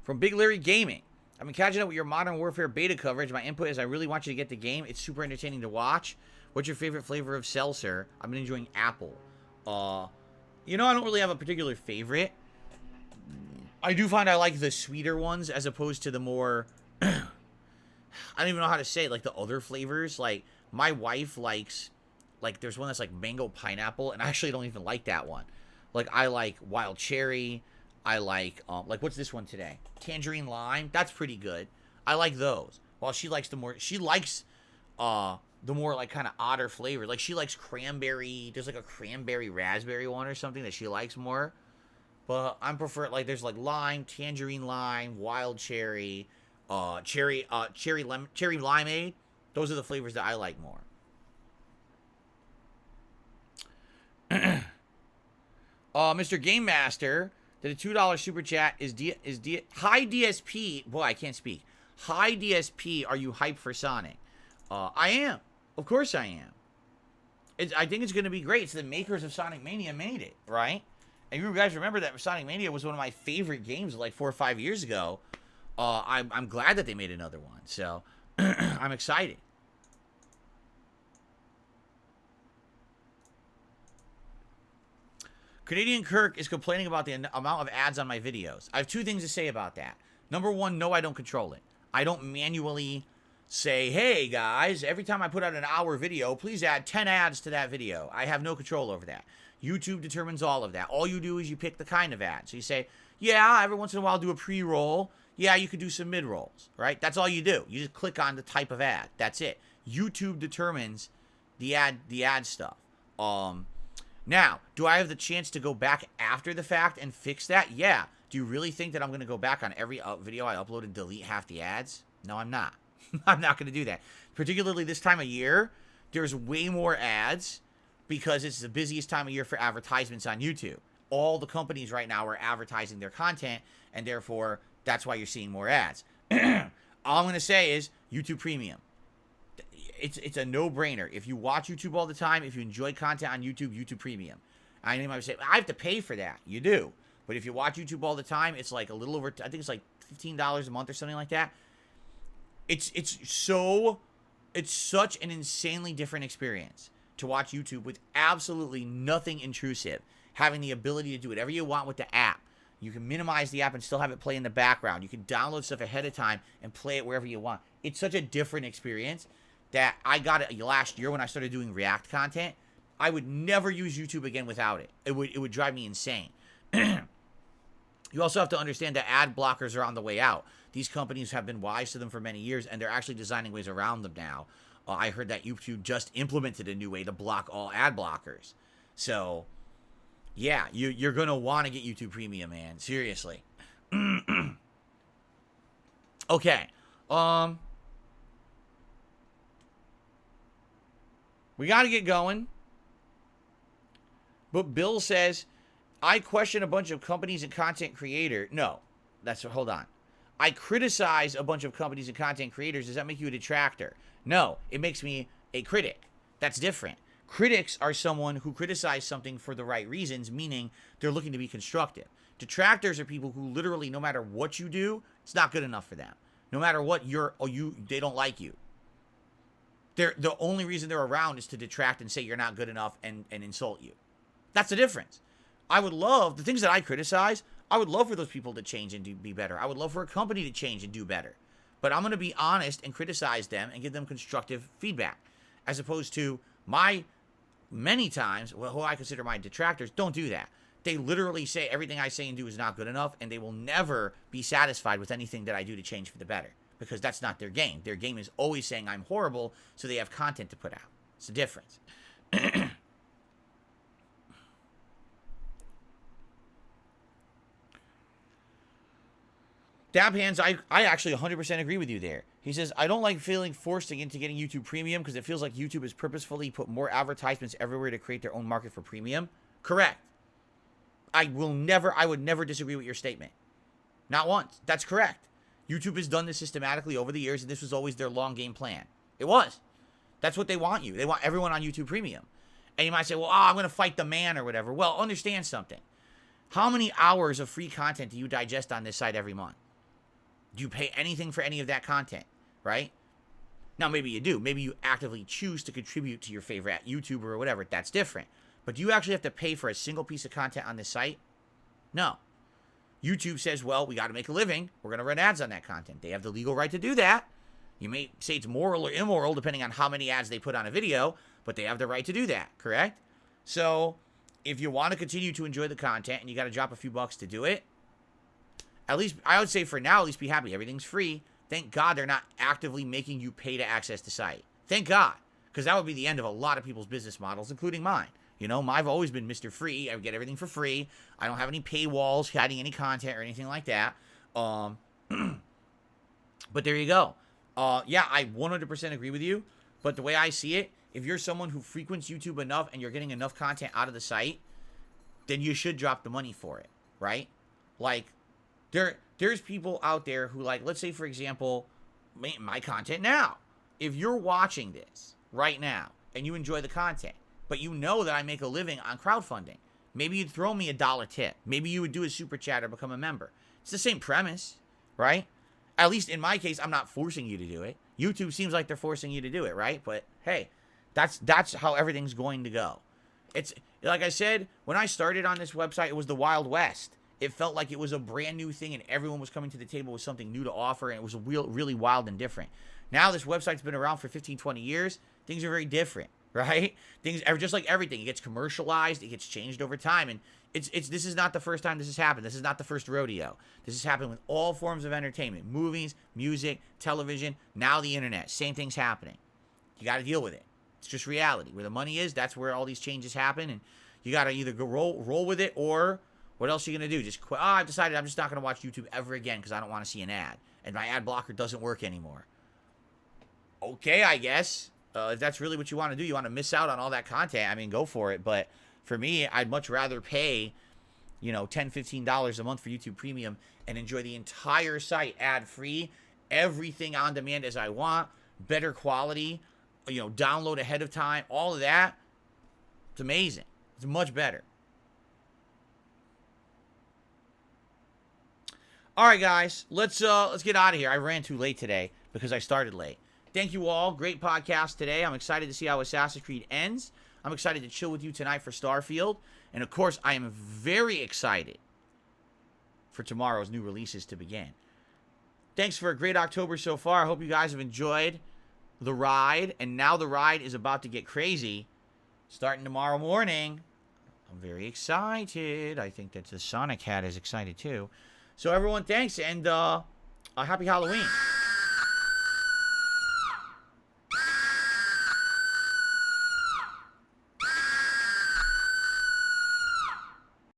from Big Larry Gaming. I've been catching up with your Modern Warfare beta coverage. My input is I really want you to get the game. It's super entertaining to watch. What's your favorite flavor of seltzer? I've been enjoying apple. I don't really have a particular favorite. I do find I like the sweeter ones as opposed to the more I don't even know how to say it, like the other flavors. Like my wife likes there's one that's like mango pineapple, and I actually don't even like that one. Like I like wild cherry. I like what's this one today? Tangerine lime. That's pretty good. I like those. While she likes the more like kind of odder flavor. Like she likes cranberry. There's like a cranberry raspberry one or something that she likes more. But I prefer like there's like lime, tangerine lime, wild cherry, cherry limeade. Those are the flavors that I like more. Mr. Game Master did a $2 super chat. Hi DSP. Boy, I can't speak. Hi DSP. Are you hyped for Sonic? I am. Of course I am. I think it's going to be great. It's the makers of Sonic Mania made it, right? And you guys remember that Sonic Mania was one of my favorite games like 4 or 5 years ago. I'm glad that they made another one. So I'm excited. Canadian Kirk is complaining about the amount of ads on my videos. I have 2 things to say about that. Number 1, no, I don't control it. I don't manually say, hey guys, every time I put out an hour video, please add 10 ads to that video. I have no control over that. YouTube determines all of that. All you do is you pick the kind of ad. So you say, yeah, every once in a while I'll do a pre-roll. Yeah, you could do some mid-rolls, right? That's all you do. You just click on the type of ad. That's it. YouTube determines the ad stuff. Now, do I have the chance to go back after the fact and fix that? Yeah. Do you really think that I'm going to go back on every video I upload and delete half the ads? No, I'm not. I'm not going to do that. Particularly this time of year, there's way more ads because it's the busiest time of year for advertisements on YouTube. All the companies right now are advertising their content, and therefore, that's why you're seeing more ads. All I'm going to say is YouTube Premium. It's a no-brainer. If you watch YouTube all the time, if you enjoy content on YouTube, YouTube Premium. I know you might say, I have to pay for that. You do. But if you watch YouTube all the time, it's like a little over, I think it's like $15 a month or something like that. It's such an insanely different experience to watch YouTube with absolutely nothing intrusive. Having the ability to do whatever you want with the app. You can minimize the app and still have it play in the background. You can download stuff ahead of time and play it wherever you want. It's such a different experience that I got it last year when I started doing React content. I would never use YouTube again without it. It would drive me insane. You also have to understand that ad blockers are on the way out. These companies have been wise to them for many years, and they're actually designing ways around them now. I heard that YouTube just implemented a new way to block all ad blockers. So, yeah, you're going to want to get YouTube Premium, man. Seriously. Okay. We got to get going. But Bill says, I question a bunch of companies and content creators. No, hold on. I criticize a bunch of companies and content creators. Does that make you a detractor? No, it makes me a critic. That's different. Critics are someone who criticize something for the right reasons, meaning they're looking to be constructive. Detractors are people who literally, no matter what you do, it's not good enough for them. No matter what they don't like you. The only reason they're around is to detract and say you're not good enough and insult you. That's the difference. I would love, the things that I criticize, I would love for those people to change and be better. I would love for a company to change and do better. But I'm going to be honest and criticize them and give them constructive feedback. As opposed to many times, who I consider my detractors, don't do that. They literally say everything I say and do is not good enough, and they will never be satisfied with anything that I do to change for the better. Because that's not their game. Their game is always saying I'm horrible, so they have content to put out. It's the difference. Dab Hands, I actually 100% agree with you there. He says, I don't like feeling forced into getting YouTube Premium because it feels like YouTube has purposefully put more advertisements everywhere to create their own market for premium. Correct. I would never disagree with your statement. Not once. That's correct. YouTube has done this systematically over the years, and this was always their long game plan. It was. That's what they want you. They want everyone on YouTube Premium. And you might say, well, I'm going to fight the man or whatever. Well, understand something. How many hours of free content do you digest on this site every month? Do you pay anything for any of that content, right? Now, maybe you do. Maybe you actively choose to contribute to your favorite YouTuber or whatever. That's different. But do you actually have to pay for a single piece of content on this site? No. YouTube says, well, we got to make a living. We're going to run ads on that content. They have the legal right to do that. You may say it's moral or immoral depending on how many ads they put on a video, but they have the right to do that, correct? So if you want to continue to enjoy the content and you got to drop a few bucks to do it, at least, I would say for now, at least be happy. Everything's free. Thank God they're not actively making you pay to access the site. Thank God. Because that would be the end of a lot of people's business models, including mine. You know, I've always been Mr. Free. I get everything for free. I don't have any paywalls hiding any content or anything like that. But there you go. Yeah, I 100% agree with you. But the way I see it, if you're someone who frequents YouTube enough and you're getting enough content out of the site, then you should drop the money for it, right? Like, there's people out there who, like, let's say, for example, my content now. If you're watching this right now and you enjoy the content, but you know that I make a living on crowdfunding, maybe you'd throw me $1 tip. Maybe you would do a super chat or become a member. It's the same premise, right? At least in my case, I'm not forcing you to do it. YouTube seems like they're forcing you to do it, right? But hey, that's how everything's going to go. It's like I said, when I started on this website, it was the Wild West. It felt like it was a brand new thing and everyone was coming to the table with something new to offer, and it was really wild and different. Now this website's been around for 15, 20 years. Things are very different, right? Things are just like everything. It gets commercialized. It gets changed over time. And this is not the first time this has happened. This is not the first rodeo. This has happened with all forms of entertainment, movies, music, television, now the internet. Same thing's happening. You got to deal with it. It's just reality. Where the money is, that's where all these changes happen. And you got to either go roll with it, or what else are you going to do? Just quit. Oh, I've decided I'm just not going to watch YouTube ever again because I don't want to see an ad. And my ad blocker doesn't work anymore. Okay, I guess. If that's really what you want to do, you want to miss out on all that content, I mean, go for it. But for me, I'd much rather pay, $10, $15 a month for YouTube Premium and enjoy the entire site ad-free, everything on demand as I want, better quality, download ahead of time, all of that. It's amazing. It's much better. All right, guys, let's get out of here. I ran too late today because I started late. Thank you all. Great podcast today. I'm excited to see how Assassin's Creed ends. I'm excited to chill with you tonight for Starfield. And, of course, I am very excited for tomorrow's new releases to begin. Thanks for a great October so far. I hope you guys have enjoyed the ride. And now the ride is about to get crazy starting tomorrow morning. I'm very excited. I think that the Sonic hat is excited, too. So, everyone, thanks. And happy Halloween.